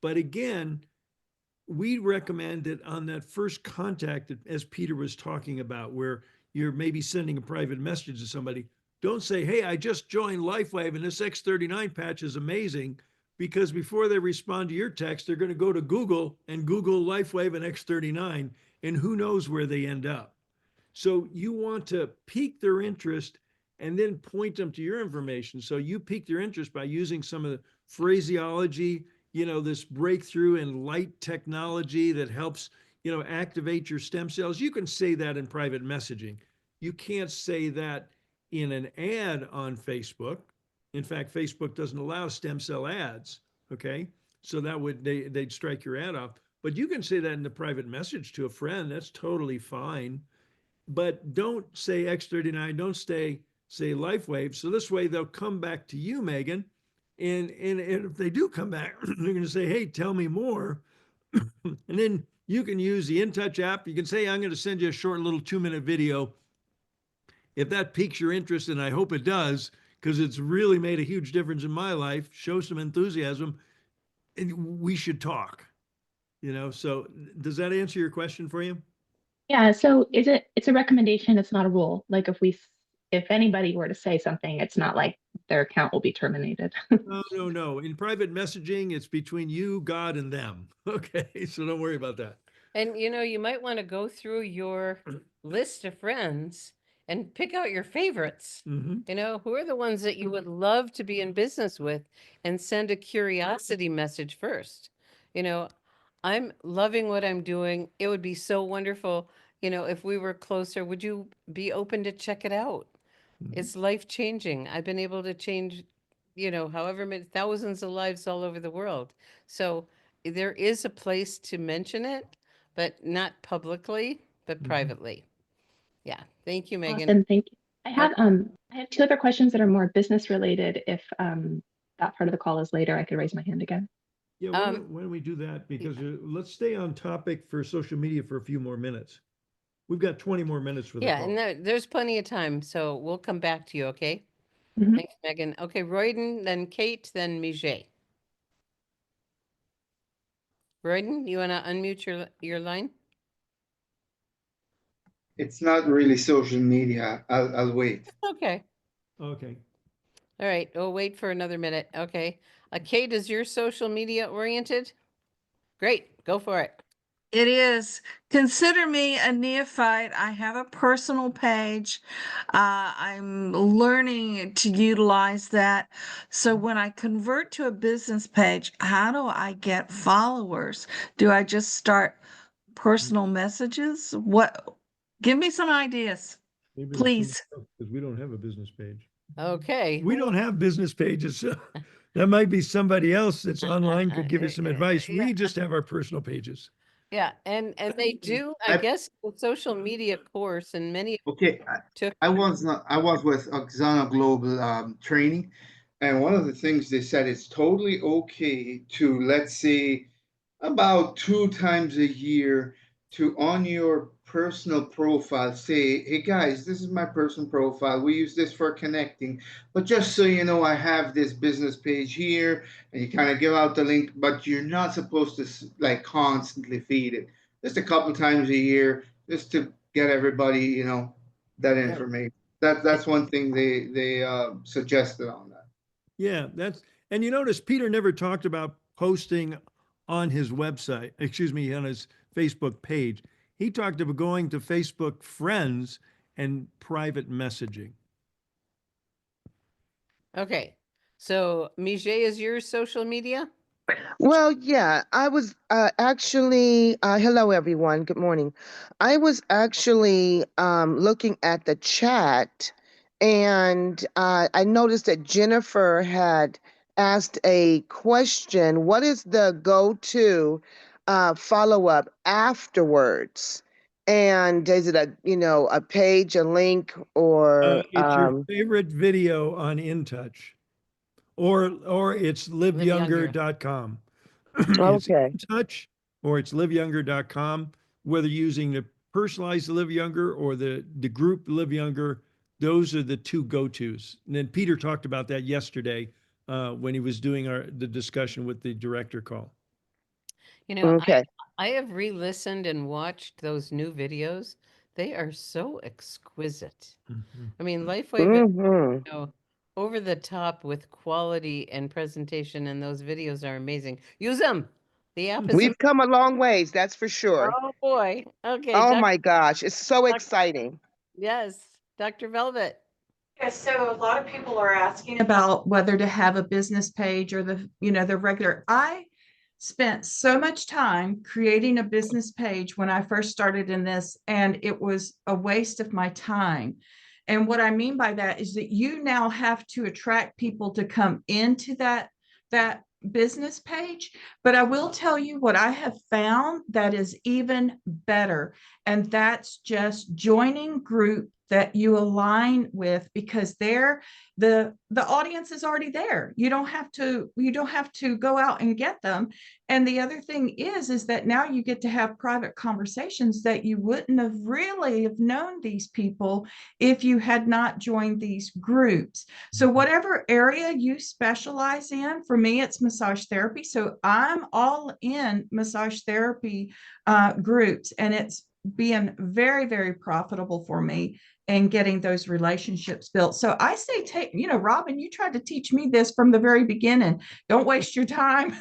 Speaker 1: But again, we recommend that on that first contact, as Peter was talking about, where you're maybe sending a private message to somebody, don't say, hey, I just joined LifeWave and this X39 patch is amazing, because before they respond to your text, they're going to go to Google and Google LifeWave and X39, and who knows where they end up. So you want to pique their interest and then point them to your information. So you pique their interest by using some of the phraseology, this breakthrough in light technology that helps, activate your stem cells. You can say that in private messaging. You can't say that in an ad on Facebook. In fact, Facebook doesn't allow stem cell ads. Okay. So that would, they'd strike your ad off. But you can say that in the private message to a friend. That's totally fine. But don't say X39, don't say LifeWave. So this way they'll come back to you, Megan. And if they do come back, they're going to say, hey, tell me more. And then you can use the InTouch app. You can say, I'm going to send you a short little 2-minute video. If that piques your interest, and I hope it does, because it's really made a huge difference in my life, show some enthusiasm, and we should talk. So does that answer your question for you?
Speaker 7: Yeah, so it's a recommendation, it's not a rule. Like if anybody were to say something, it's not like their account will be terminated.
Speaker 1: No. In private messaging, it's between you, God, and them. Okay, so don't worry about that.
Speaker 3: And you might want to go through your list of friends and pick out your favorites.
Speaker 1: Mhm.
Speaker 3: Who are the ones that you would love to be in business with, and send a curiosity message first. I'm loving what I'm doing. It would be so wonderful, if we were closer. Would you be open to check it out? It's life changing. I've been able to change, however many thousands of lives all over the world. So there is a place to mention it, but not publicly, but
Speaker 1: Mhm.
Speaker 3: privately. Yeah. Thank you, Megan.
Speaker 7: Awesome, thank you.
Speaker 3: Oh,
Speaker 7: I have 2 other questions that are more business related. If that part of the call is later, I could raise my hand again.
Speaker 1: Yeah, why don't we do that? Because let's stay on topic for social media for a few more minutes. We've got 20 more minutes for the
Speaker 3: yeah,
Speaker 1: call.
Speaker 3: and there's plenty of time, so we'll come back to you, okay?
Speaker 7: Mhm.
Speaker 3: Thanks, Megan. Okay, Royden, then Kate, then Mijet. Royden, you want to unmute your line?
Speaker 8: It's not really social media. I'll wait.
Speaker 3: Okay.
Speaker 1: Okay.
Speaker 3: All right. We'll wait for another minute. Okay. Kate, is your social media oriented? Great. Go for it.
Speaker 9: It is. Consider me a neophyte. I have a personal page. I'm learning to utilize that. So when I convert to a business page, how do I get followers? Do I just start personal messages? Give me some ideas,
Speaker 1: Maybe
Speaker 9: please.
Speaker 1: because we don't have a business page.
Speaker 3: Okay.
Speaker 1: We don't have business pages. So that might be somebody else that's online could give you some advice.
Speaker 3: Yeah.
Speaker 1: We just have our personal pages.
Speaker 3: Yeah, and they do, I
Speaker 8: I-
Speaker 3: guess, the social media course, and many
Speaker 8: Okay,
Speaker 3: took.
Speaker 8: I was with Oxana Global training, and one of the things they said it's totally okay to, let's say, about 2 times a year, to on your personal profile say, hey guys, this is my personal profile. We use this for connecting, but just so you know, I have this business page here, and you kind of give out the link, but you're not supposed to like constantly feed it. Just a couple times a year, just to get everybody, that
Speaker 3: Yeah.
Speaker 8: information. That's one thing they suggested on that.
Speaker 1: Yeah, and you notice Peter never talked about posting on his website, excuse me, on his Facebook page. He talked about going to Facebook friends and private messaging.
Speaker 3: Okay, so Mijet is your social media?
Speaker 10: Well, yeah, I was actually, hello everyone, good morning. I was actually looking at the chat, and I noticed that Jennifer had asked a question. What is the go-to follow-up afterwards? And is it a page, a link, or
Speaker 1: It's your favorite video on InTouch, or it's liveyounger.com. It's
Speaker 10: okay.
Speaker 1: InTouch or it's liveyounger.com, whether using the personalized Live Younger or the group Live Younger. Those are the 2 go-tos. And then Peter talked about that yesterday when he was doing the discussion with the director call.
Speaker 10: Okay.
Speaker 3: I have re-listened and watched those new videos. They are so exquisite. I mean, LifeWave is,
Speaker 10: Mm-hmm.
Speaker 3: over the top with quality and presentation, and those videos are amazing. Use them. The app is
Speaker 10: We've come a long ways, that's for sure.
Speaker 3: oh boy. Okay,
Speaker 10: Oh
Speaker 3: Doc,
Speaker 10: my gosh, it's so
Speaker 3: Doc-
Speaker 10: exciting.
Speaker 3: yes, Dr. Velvet.
Speaker 9: Yeah, so a lot of people are asking about whether to have a business page or the regular. I spent so much time creating a business page when I first started in this, and it was a waste of my time. And what I mean by that is that you now have to attract people to come into that business page. But I will tell you what I have found that is even better, and that's just joining group that you align with, because the audience is already there. You don't have to go out and get them. And the other thing is that now you get to have private conversations that you wouldn't have really have known these people if you had not joined these groups. So whatever area you specialize in, for me it's massage therapy, so I'm all in massage therapy groups, and it's being very, very profitable for me and getting those relationships built. So I say, Robin, you tried to teach me this from the very beginning. Don't waste your time.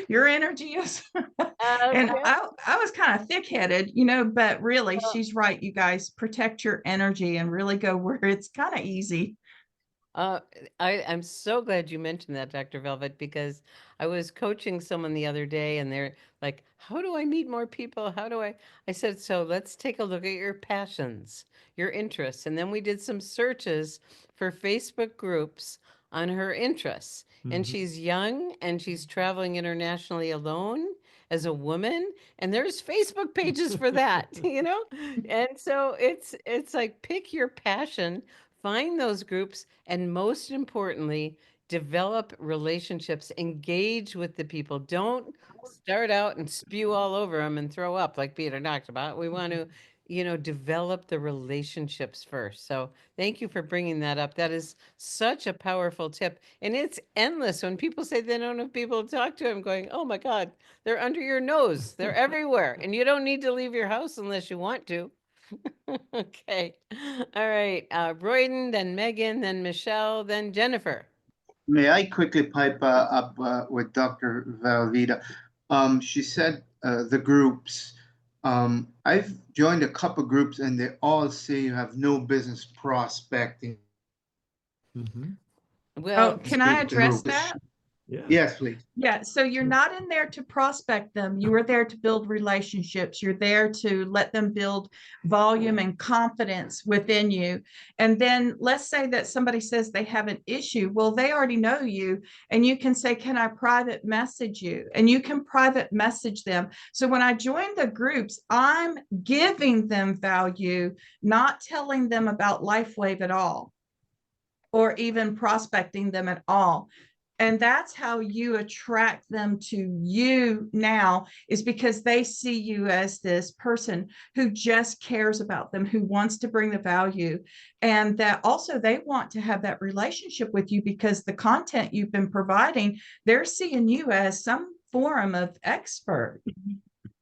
Speaker 9: Your energy is, and
Speaker 3: Okay.
Speaker 9: I was kind of thick-headed, but really she's right. You guys protect your energy and really go where it's kind of easy.
Speaker 3: Uh, I'm so glad you mentioned that, Dr. Velvet, because I was coaching someone the other day and they're like, how do I meet more people? How do I said, so let's take a look at your passions, your interests. And then we did some searches for Facebook groups on her interests. And she's young and she's traveling internationally alone as a woman. And there's Facebook pages for that, And so it's like pick your passion, find those groups, and most importantly, develop relationships, engage with the people. Don't start out and spew all over them and throw up like Peter talked about. We want to, develop the relationships first. So thank you for bringing that up. That is such a powerful tip. And it's endless. When people say they don't have people to talk to, I'm going, oh my God, they're under your nose. They're everywhere. And you don't need to leave your house unless you want to. Okay. All right. Royden, then Megan, then Michelle, then Jennifer.
Speaker 8: May I quickly pipe up with Dr. Valvita? She said the groups. I've joined a couple groups and they all say you have no business prospecting.
Speaker 3: Well,
Speaker 9: Can I address
Speaker 8: groups.
Speaker 9: that?
Speaker 1: Yeah.
Speaker 8: Yes, please.
Speaker 9: Yeah, so you're not in there to prospect them. You are there to build relationships. You're there to let them build volume and confidence within you. And then let's say that somebody says they have an issue. Well, they already know you, and you can say, can I private message you? And you can private message them. So when I join the groups, I'm giving them value, not telling them about LifeWave at all, or even prospecting them at all. And that's how you attract them to you now, is because they see you as this person who just cares about them, who wants to bring the value, and that also they want to have that relationship with you because the content you've been providing, they're seeing you as some form of expert,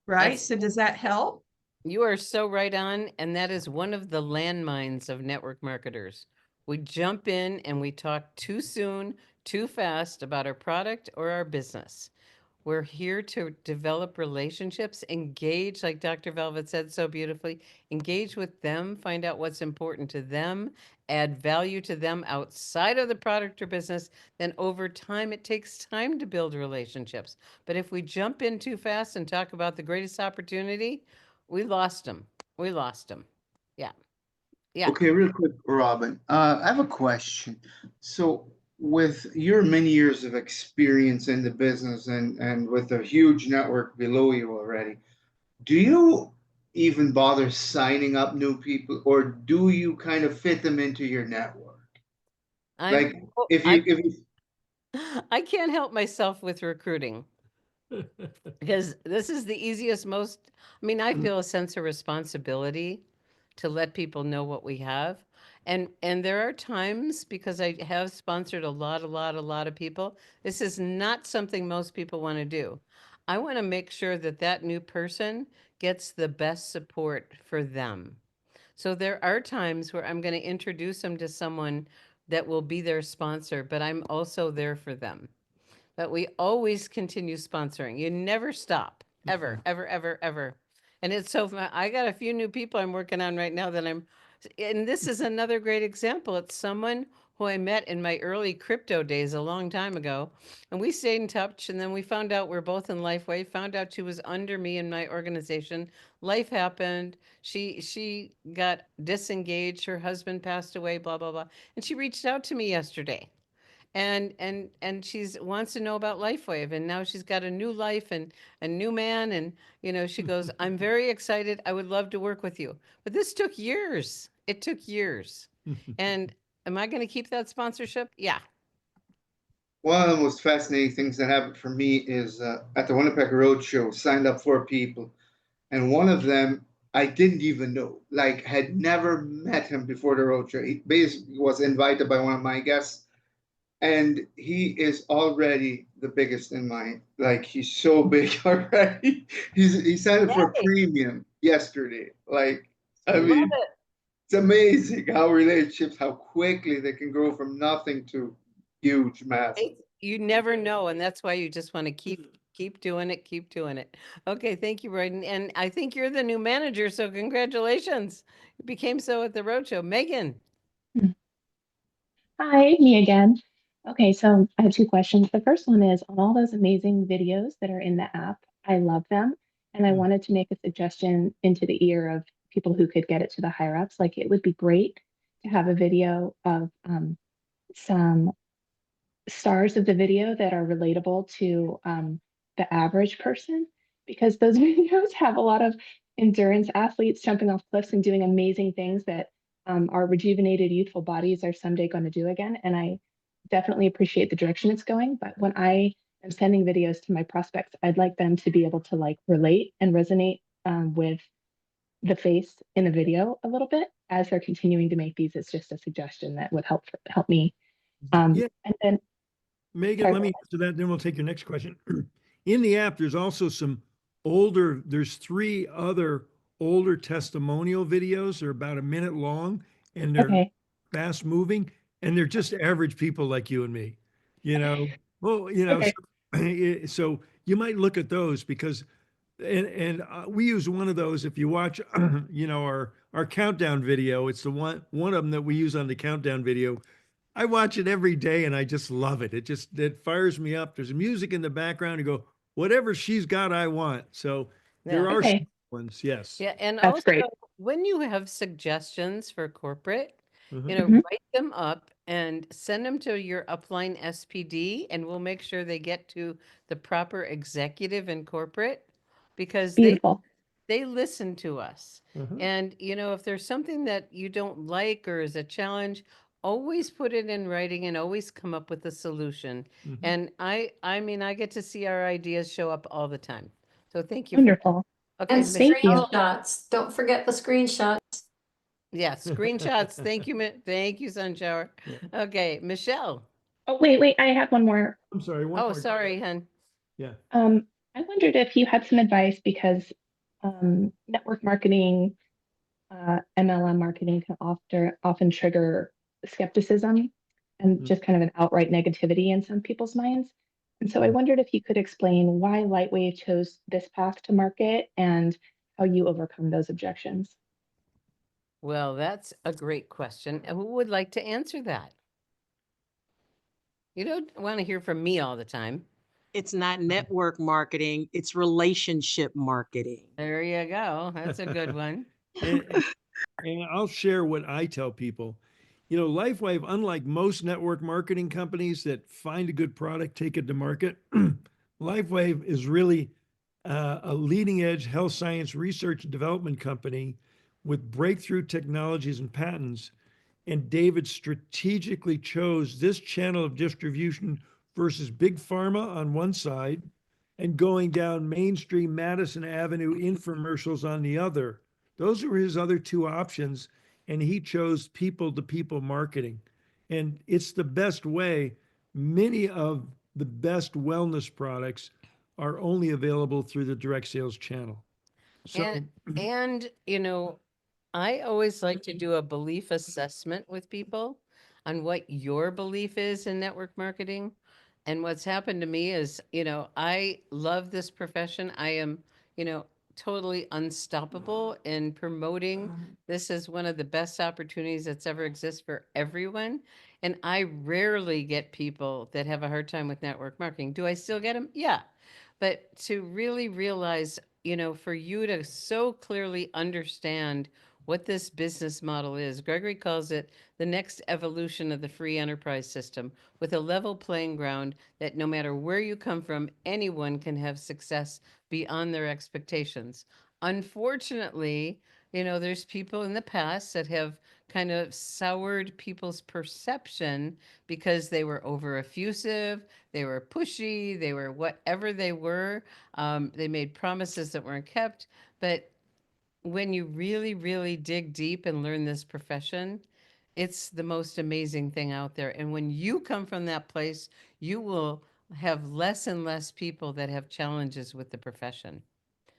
Speaker 9: right?
Speaker 3: That's
Speaker 9: So does that help?
Speaker 3: You are so right on. And that is one of the landmines of network marketers. We jump in and we talk too soon, too fast about our product or our business. We're here to develop relationships, engage, like Dr. Velvet said so beautifully, engage with them, find out what's important to them, add value to them outside of the product or business. Then over time, it takes time to build relationships. But if we jump in too fast and talk about the greatest opportunity, we lost them. We lost them. Yeah. Yeah.
Speaker 8: Okay, real quick, Robin. I have a question. So, with your many years of experience in the business and with a huge network below you already, do you even bother signing up new people, or do you kind of fit them into your network? Like,
Speaker 3: I'm, oh,
Speaker 8: if you
Speaker 3: I can't help myself with recruiting. Because this is the easiest, I feel a sense of responsibility to let people know what we have. And there are times, because I have sponsored a lot of people, this is not something most people want to do. I want to make sure that that new person gets the best support for them. So there are times where I'm going to introduce them to someone that will be their sponsor, but I'm also there for them. but we always continue sponsoring. You never stop, ever, ever, ever, ever. And it's so fun. I got a few new people I'm working on right now that and this is another great example. It's someone who I met in my early crypto days a long time ago. And we stayed in touch. And then we found out we're both in Lifeway, found out she was under me in my organization. Life happened. She got disengaged. Her husband passed away, blah, blah, blah. And she reached out to me yesterday and she's wants to know about LifeWave, and now she's got a new life and a new man, and she goes, I'm very excited, I would love to work with you. But this took years. It took years. And am I going to keep that sponsorship? Yeah.
Speaker 8: One of the most fascinating things that happened for me is at the Winnipeg Roadshow, signed up 4 people, and one of them I didn't even know, like had never met him before the roadshow. He basically was invited by one of my guests, and he is already the biggest in mine. Like he's so big already. He signed up for a
Speaker 3: Yay.
Speaker 8: premium yesterday. Like I
Speaker 3: Love
Speaker 8: mean,
Speaker 3: it.
Speaker 8: it's amazing how relationships, how quickly they can grow from nothing to huge, massive.
Speaker 3: You never know, and that's why you just want to keep doing it, keep doing it. Okay, thank you, Royden. And I think you're the new manager, so congratulations. You became so at the roadshow. Megan.
Speaker 7: Hi, me again. Okay, so I have 2 questions. The first one is on all those amazing videos that are in the app. I love them. And I wanted to make a suggestion into the ear of people who could get it to the higher ups. Like it would be great to have a video of some stars of the video that are relatable to the average person, because those videos have a lot of endurance athletes jumping off cliffs and doing amazing things that our rejuvenated youthful bodies are someday going to do again. And I definitely appreciate the direction it's going. But when I am sending videos to my prospects, I'd like them to be able to like relate and resonate with the face in the video a little bit as they're continuing to make these. It's just a suggestion that would help me.
Speaker 1: Yeah.
Speaker 7: And then
Speaker 1: Megan,
Speaker 7: sorry,
Speaker 1: let me answer that, then we'll take your next question. In the app, there's also there's 3 other older testimonial videos. They're about a minute long and they're
Speaker 7: okay.
Speaker 1: fast moving and they're just average people like you and me, you know? Well,
Speaker 7: Okay.
Speaker 1: so you might look at those because, and we use one of those. If you watch, our countdown video, it's the one of them that we use on the countdown video. I watch it every day and I just love it. It fires me up. There's music in the background. You go, whatever she's got, I want. So there
Speaker 3: Yeah.
Speaker 1: are
Speaker 7: Okay.
Speaker 1: some ones, yes.
Speaker 3: Yeah, and
Speaker 7: That's
Speaker 3: also
Speaker 7: great.
Speaker 3: when you have suggestions for corporate,
Speaker 7: Mhm.
Speaker 3: write them up and send them to your upline SPD, and we'll make sure they get to the proper executive and corporate because
Speaker 7: Beautiful.
Speaker 3: they listen to us.
Speaker 1: Mhm.
Speaker 3: And if there's something that you don't like or is a challenge, always put it in writing and always come up with a solution.
Speaker 1: Mhm.
Speaker 3: And I mean, I get to see our ideas show up all the time. So thank you for that.
Speaker 7: Wonderful.
Speaker 3: Okay,
Speaker 5: And
Speaker 7: Thank you.
Speaker 5: screenshots. Don't forget the screenshots.
Speaker 3: yeah, screenshots. Thank you, thank you, Sunshower.
Speaker 1: Yeah.
Speaker 3: Okay, Michelle.
Speaker 7: Oh, wait, I have one more.
Speaker 1: I'm sorry. One
Speaker 3: Oh,
Speaker 1: more.
Speaker 3: sorry, hun.
Speaker 1: Yeah.
Speaker 7: I wondered if you had some advice because network marketing, MLM marketing can often trigger skepticism and just kind of an outright negativity in some people's minds. And so I wondered if you could explain why Lightwave chose this path to market and how you overcome those objections.
Speaker 3: Well, that's a great question. And who would like to answer that? You don't want to hear from me all the time.
Speaker 11: It's not network marketing, it's relationship marketing.
Speaker 3: There you go. That's a good one.
Speaker 1: And I'll share what I tell people. LifeWave, unlike most network marketing companies that find a good product, take it to market, LifeWave is really a leading edge health science research and development company with breakthrough technologies and patents. And David strategically chose this channel of distribution versus big pharma on one side and going down mainstream Madison Avenue infomercials on the other. Those were his other 2 options, and he chose people to people marketing. And it's the best way. Many of the best wellness products are only available through the direct sales channel. So,
Speaker 3: And I always like to do a belief assessment with people on what your belief is in network marketing. And what's happened to me is, I love this profession. I am, totally unstoppable in promoting this as one of the best opportunities that's ever exists for everyone. And I rarely get people that have a hard time with network marketing. Do I still get them? Yeah. But to really realize, for you to so clearly understand what this business model is, Gregory calls it the next evolution of the free enterprise system, with a level playing ground that no matter where you come from, anyone can have success beyond their expectations. Unfortunately, there's people in the past that have kind of soured people's perception because they were over effusive, they were pushy, they were whatever they were. They made promises that weren't kept. But when you really, really dig deep and learn this profession, it's the most amazing thing out there. And when you come from that place, you will have less and less people that have challenges with the profession.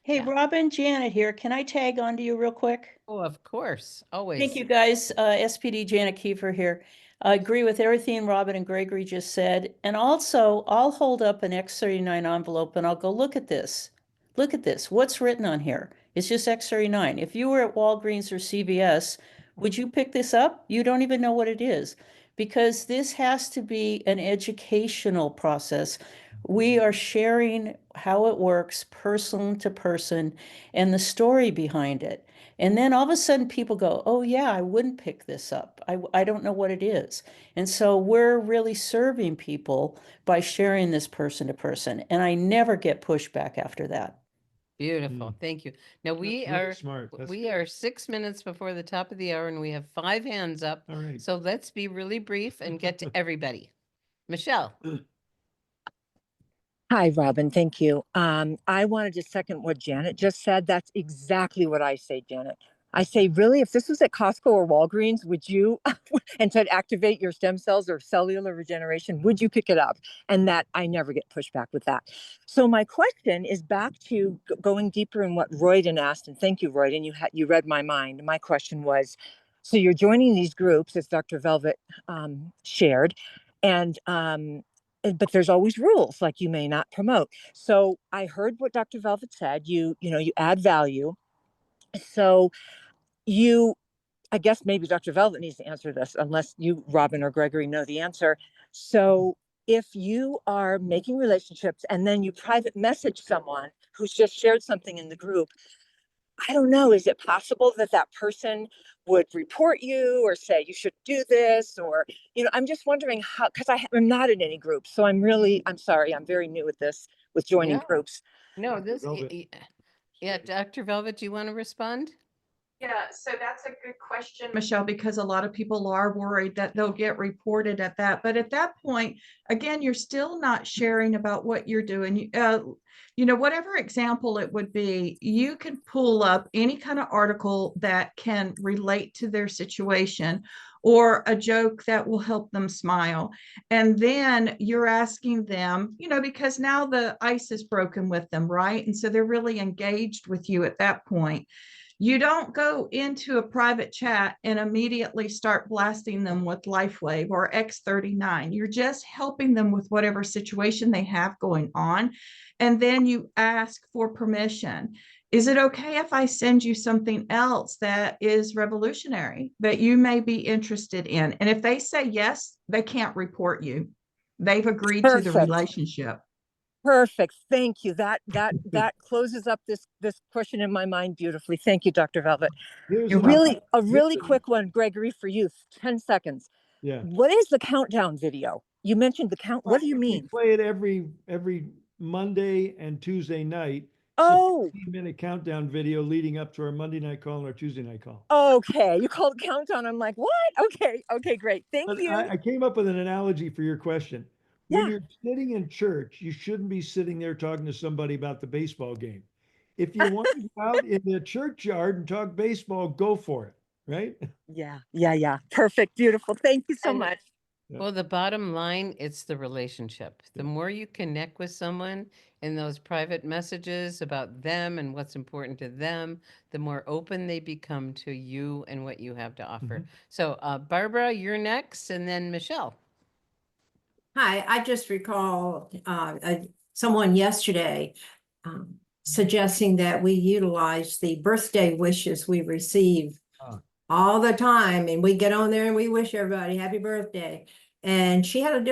Speaker 12: Hey,
Speaker 3: Yeah.
Speaker 12: Robin, Janet here. Can I tag onto you real quick?
Speaker 3: Oh, of course, always.
Speaker 12: Thank you, guys. SPD Janet Kiefer here. I agree with everything Robin and Gregory just said. And also, I'll hold up an X39 envelope and I'll go, look at this. Look at this. What's written on here? It's just X39. If you were at Walgreens or CVS, would you pick this up? You don't even know what it is, because this has to be an educational process. We are sharing how it works person to person and the story behind it. And then all of a sudden people go, oh yeah, I wouldn't pick this up. I don't know what it is. And so we're really serving people by sharing this person to person. And I never get pushback after that.
Speaker 3: Beautiful. Thank you. Now we are
Speaker 1: smart.
Speaker 3: we are 6 minutes before the top of the hour and we have 5 hands up.
Speaker 1: All right.
Speaker 3: So let's be really brief and get to everybody. Michelle.
Speaker 13: Hi, Robin. Thank you. I wanted to second what Janet just said. That's exactly what I say, Janet. I say, really, if this was at Costco or Walgreens, would you, and said activate your stem cells or cellular regeneration, would you pick it up? And that I never get pushback with that. So my question is back to going deeper in what Royden asked, and thank you, Royden. You read my mind. My question was, so you're joining these groups, as Dr. Velvet shared, and but there's always rules, like you may not promote. So I heard what Dr. Velvet said. You add value. So you, I guess maybe Dr. Velvet needs to answer this, unless you, Robin or Gregory, know the answer. So if you are making relationships and then you private message someone who's just shared something in the group, I don't know, is it possible that that person would report you or say you should do this? Or, I'm just wondering how, because I'm not in any groups. So I'm sorry, I'm very new at this with joining
Speaker 3: No,
Speaker 13: groups.
Speaker 3: no,
Speaker 1: Dr.
Speaker 3: this,
Speaker 1: Velvet.
Speaker 3: yeah, Dr. Velvet, do you want to respond?
Speaker 9: Yeah, so that's a good question, Michelle, because a lot of people are worried that they'll get reported at that. But at that point, again, you're still not sharing about what you're doing. Whatever example it would be, you can pull up any kind of article that can relate to their situation or a joke that will help them smile. And then you're asking them, because now the ice is broken with them, right? And so they're really engaged with you at that point. You don't go into a private chat and immediately start blasting them with LifeWave or X39. You're just helping them with whatever situation they have going on. And then you ask for permission. Is it okay if I send you something else that is revolutionary that you may be interested in? And if they say yes, they can't report you. They've agreed to the
Speaker 13: Perfect.
Speaker 9: relationship.
Speaker 13: Perfect. Thank you. That closes up this question in my mind beautifully. Thank you, Dr. Velvet.
Speaker 1: Here's
Speaker 13: A really
Speaker 1: here's
Speaker 13: quick one, Gregory, for you. 10 seconds.
Speaker 1: Yeah.
Speaker 13: What is the countdown video? You mentioned the count. What do you
Speaker 1: We
Speaker 13: mean?
Speaker 1: play it every Monday and Tuesday night.
Speaker 13: Oh,
Speaker 1: 15-minute countdown video leading up to our Monday night call and our Tuesday night call.
Speaker 13: okay. You called countdown. I'm like, what? Okay, great. Thank
Speaker 1: But
Speaker 13: you.
Speaker 1: I came up with an analogy for your question. When
Speaker 13: Yeah.
Speaker 1: you're sitting in church, you shouldn't be sitting there talking to somebody about the baseball game. If you want to go out in the churchyard and talk baseball, go for it, right?
Speaker 13: Yeah. Perfect. Beautiful. Thank you so
Speaker 3: And
Speaker 13: much.
Speaker 3: well, the bottom line, it's the relationship. The more you connect with someone in those private messages about them and what's important to them, the more open they become to you and what you have to offer. So, Barbara, you're next, and then Michelle.
Speaker 14: Hi, I just recall someone yesterday suggesting that we utilize the birthday wishes we receive all the time, and we get on there and we wish everybody happy birthday. And she had a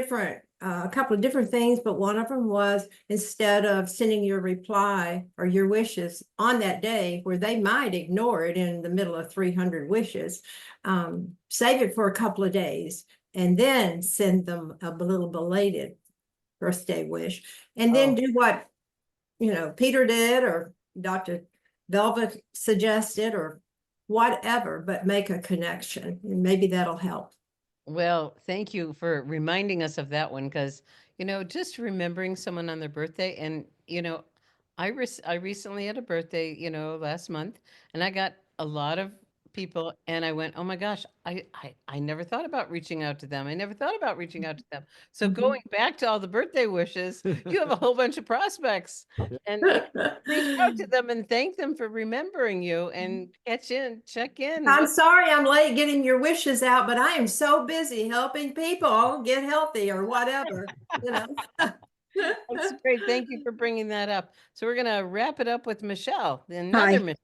Speaker 14: couple of different things, but one of them was, instead of sending your reply or your wishes on that day, where they might ignore it in the middle of 300 wishes, save it for a couple of days and then send them a little belated birthday wish, and then do what, Peter did, or Dr. Velvet suggested, or whatever, but make a connection, and maybe that'll help.
Speaker 3: Well, thank you for reminding us of that one, because, just remembering someone on their birthday, and, I recently had a birthday, last month, and I got a lot of people, and I went, oh my gosh, I never thought about reaching out to them. I never thought about reaching out to them. So going back to all the birthday wishes, you have a whole bunch of prospects, and reach out to them and thank them for remembering you, and check in.
Speaker 14: I'm sorry I'm late getting your wishes out, but I am so busy helping people get healthy or whatever,
Speaker 3: That's great. Thank you for bringing that up. So we're going to wrap it up with Michelle, another Michelle.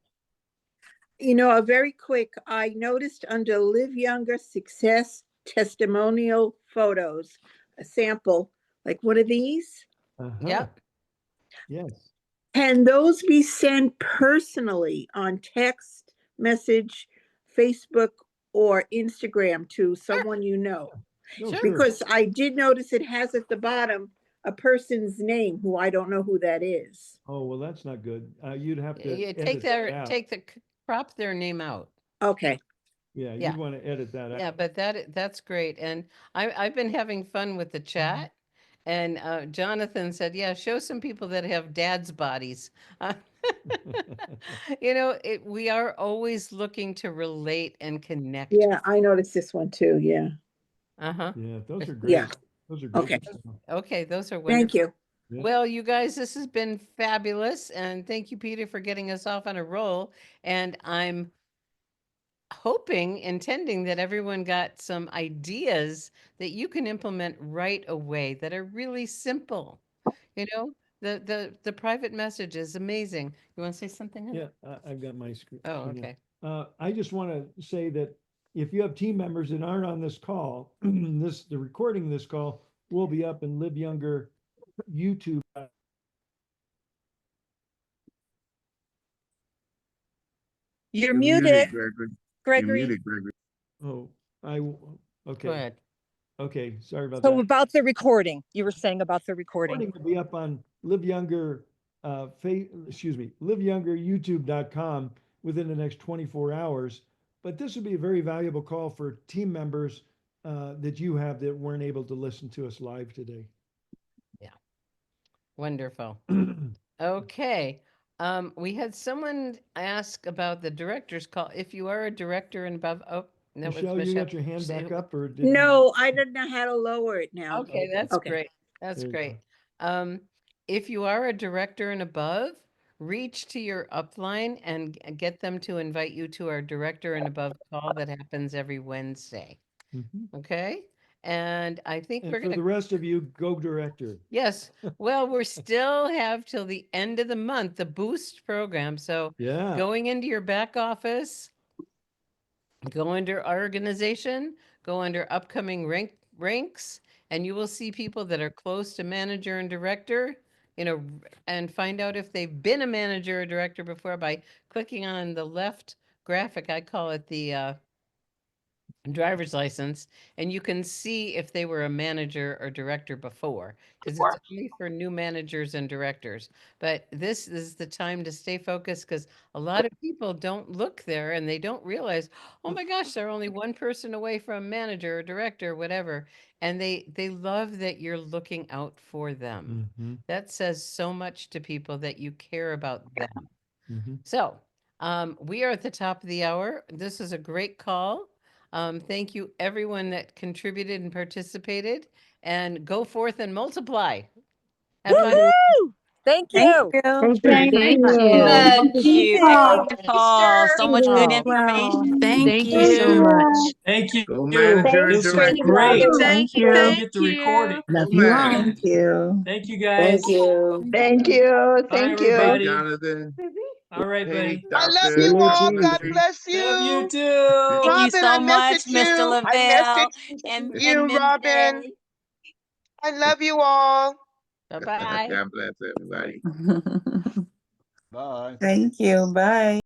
Speaker 15: A very quick, I noticed under Live Younger Success Testimonial Photos, a sample, like one of these.
Speaker 3: Yep.
Speaker 1: Yes.
Speaker 15: Can those be sent personally on text message, Facebook, or Instagram to someone you know?
Speaker 1: Sure.
Speaker 15: Because I did notice it has at the bottom a person's name who I don't know who that is.
Speaker 1: Oh, well, that's not good. You'd have to
Speaker 3: Yeah, crop their name out.
Speaker 15: Okay.
Speaker 1: Yeah,
Speaker 3: Yeah.
Speaker 1: you'd want to edit that out.
Speaker 3: Yeah, but that's great. And I've been having fun with the chat. And Jonathan said, yeah, show some people that have dad's bodies. We are always looking to relate and connect.
Speaker 15: Yeah, I noticed this one too. Yeah.
Speaker 3: Uh-huh.
Speaker 1: Yeah, those are great.
Speaker 15: Yeah.
Speaker 1: Those are great.
Speaker 15: Okay.
Speaker 3: Okay, those are wonderful.
Speaker 15: Thank you.
Speaker 1: Yeah.
Speaker 3: Well, you guys, this has been fabulous. And thank you, Peter, for getting us off on a roll. And I'm intending that everyone got some ideas that you can implement right away that are really simple. The private message is amazing. You want to say something?
Speaker 1: Yeah, I've got my screen.
Speaker 3: Oh, okay.
Speaker 1: I just want to say that if you have team members that aren't on this call, the recording of this call will be up in Live Younger YouTube.
Speaker 15: You're muted,
Speaker 4: Gregory.
Speaker 15: Gregory.
Speaker 4: You're muted, Gregory.
Speaker 1: Oh, okay.
Speaker 3: Go ahead.
Speaker 1: Okay, sorry about
Speaker 13: So
Speaker 1: that.
Speaker 13: about the recording, you were saying about the recording.
Speaker 1: Recording will be up on Live Younger, liveyounger.youtube.com within the next 24 hours. But this would be a very valuable call for team members that you have that weren't able to listen to us live today.
Speaker 3: Yeah. Wonderful. Okay. We had someone ask about the director's call. If you are a director and above, that was
Speaker 1: Michelle, you got your hand back up, or did
Speaker 15: No, I didn't know how to lower it now.
Speaker 3: Okay, that's great. That's
Speaker 1: There you
Speaker 3: great. If you are a director and above, reach to your upline and get them to invite you to our director and above call that happens every Wednesday. Okay? And I think
Speaker 1: And
Speaker 3: we're
Speaker 1: for
Speaker 3: going
Speaker 1: the
Speaker 3: to,
Speaker 1: rest of you, go director.
Speaker 3: yes. Well, we're still have till the end of the month, the boost program. So
Speaker 1: Yeah.
Speaker 3: going into your back office, go under organization, go under upcoming ranks, and you will see people that are close to manager and director, and find out if they've been a manager or director before by clicking on the left graphic. I call it the driver's license, and you can see if they were a manager or director before, because it's only for new managers and directors. But this is the time to stay focused, because a lot of people don't look there and they don't realize, oh my gosh, they're only one person away from manager or director, whatever. And they love that you're looking out for them. That says so much to people that you care about them. So we are at the top of the hour. This is a great call. Thank you, everyone that contributed and participated, and go forth and multiply. Have fun.
Speaker 13: Thank
Speaker 15: Thank
Speaker 13: you.
Speaker 15: you.
Speaker 10: Thank
Speaker 15: Thank
Speaker 10: you.
Speaker 3: Thank
Speaker 15: you.
Speaker 3: you.
Speaker 11: Thank you. Thank you,
Speaker 15: Easter.
Speaker 11: Paul. So much good
Speaker 10: Easter.
Speaker 11: information.
Speaker 3: Thank
Speaker 13: Thank you so
Speaker 3: you.
Speaker 13: much.
Speaker 16: Thank you.
Speaker 4: Go
Speaker 10: Thanks,
Speaker 4: manager,
Speaker 16: You're doing
Speaker 4: director.
Speaker 16: great.
Speaker 10: Robin.
Speaker 15: Thank
Speaker 16: Go
Speaker 15: you.
Speaker 16: get the recording.
Speaker 4: Go man.
Speaker 15: Thank you.
Speaker 16: Thank you guys.
Speaker 3: Thank you.
Speaker 10: Thank you.
Speaker 16: Bye,
Speaker 10: Thank you.
Speaker 4: Hey,
Speaker 16: everybody.
Speaker 4: Jonathan.
Speaker 16: All right,
Speaker 4: Hey,
Speaker 16: buddy.
Speaker 10: I love
Speaker 4: doctor.
Speaker 10: you
Speaker 4: Dr.
Speaker 10: all. God
Speaker 4: Lindsay.
Speaker 10: bless
Speaker 16: Love you
Speaker 10: you.
Speaker 16: too.
Speaker 11: Thank you
Speaker 10: Robin, I
Speaker 11: so much,
Speaker 10: messaged
Speaker 11: Mr.
Speaker 10: you. I
Speaker 11: Lavelle
Speaker 10: messaged
Speaker 11: and
Speaker 10: you, Robin.
Speaker 11: Mindy.
Speaker 10: I love you all.
Speaker 11: Bye-bye.
Speaker 4: God bless everybody.
Speaker 15: Thank you. Bye.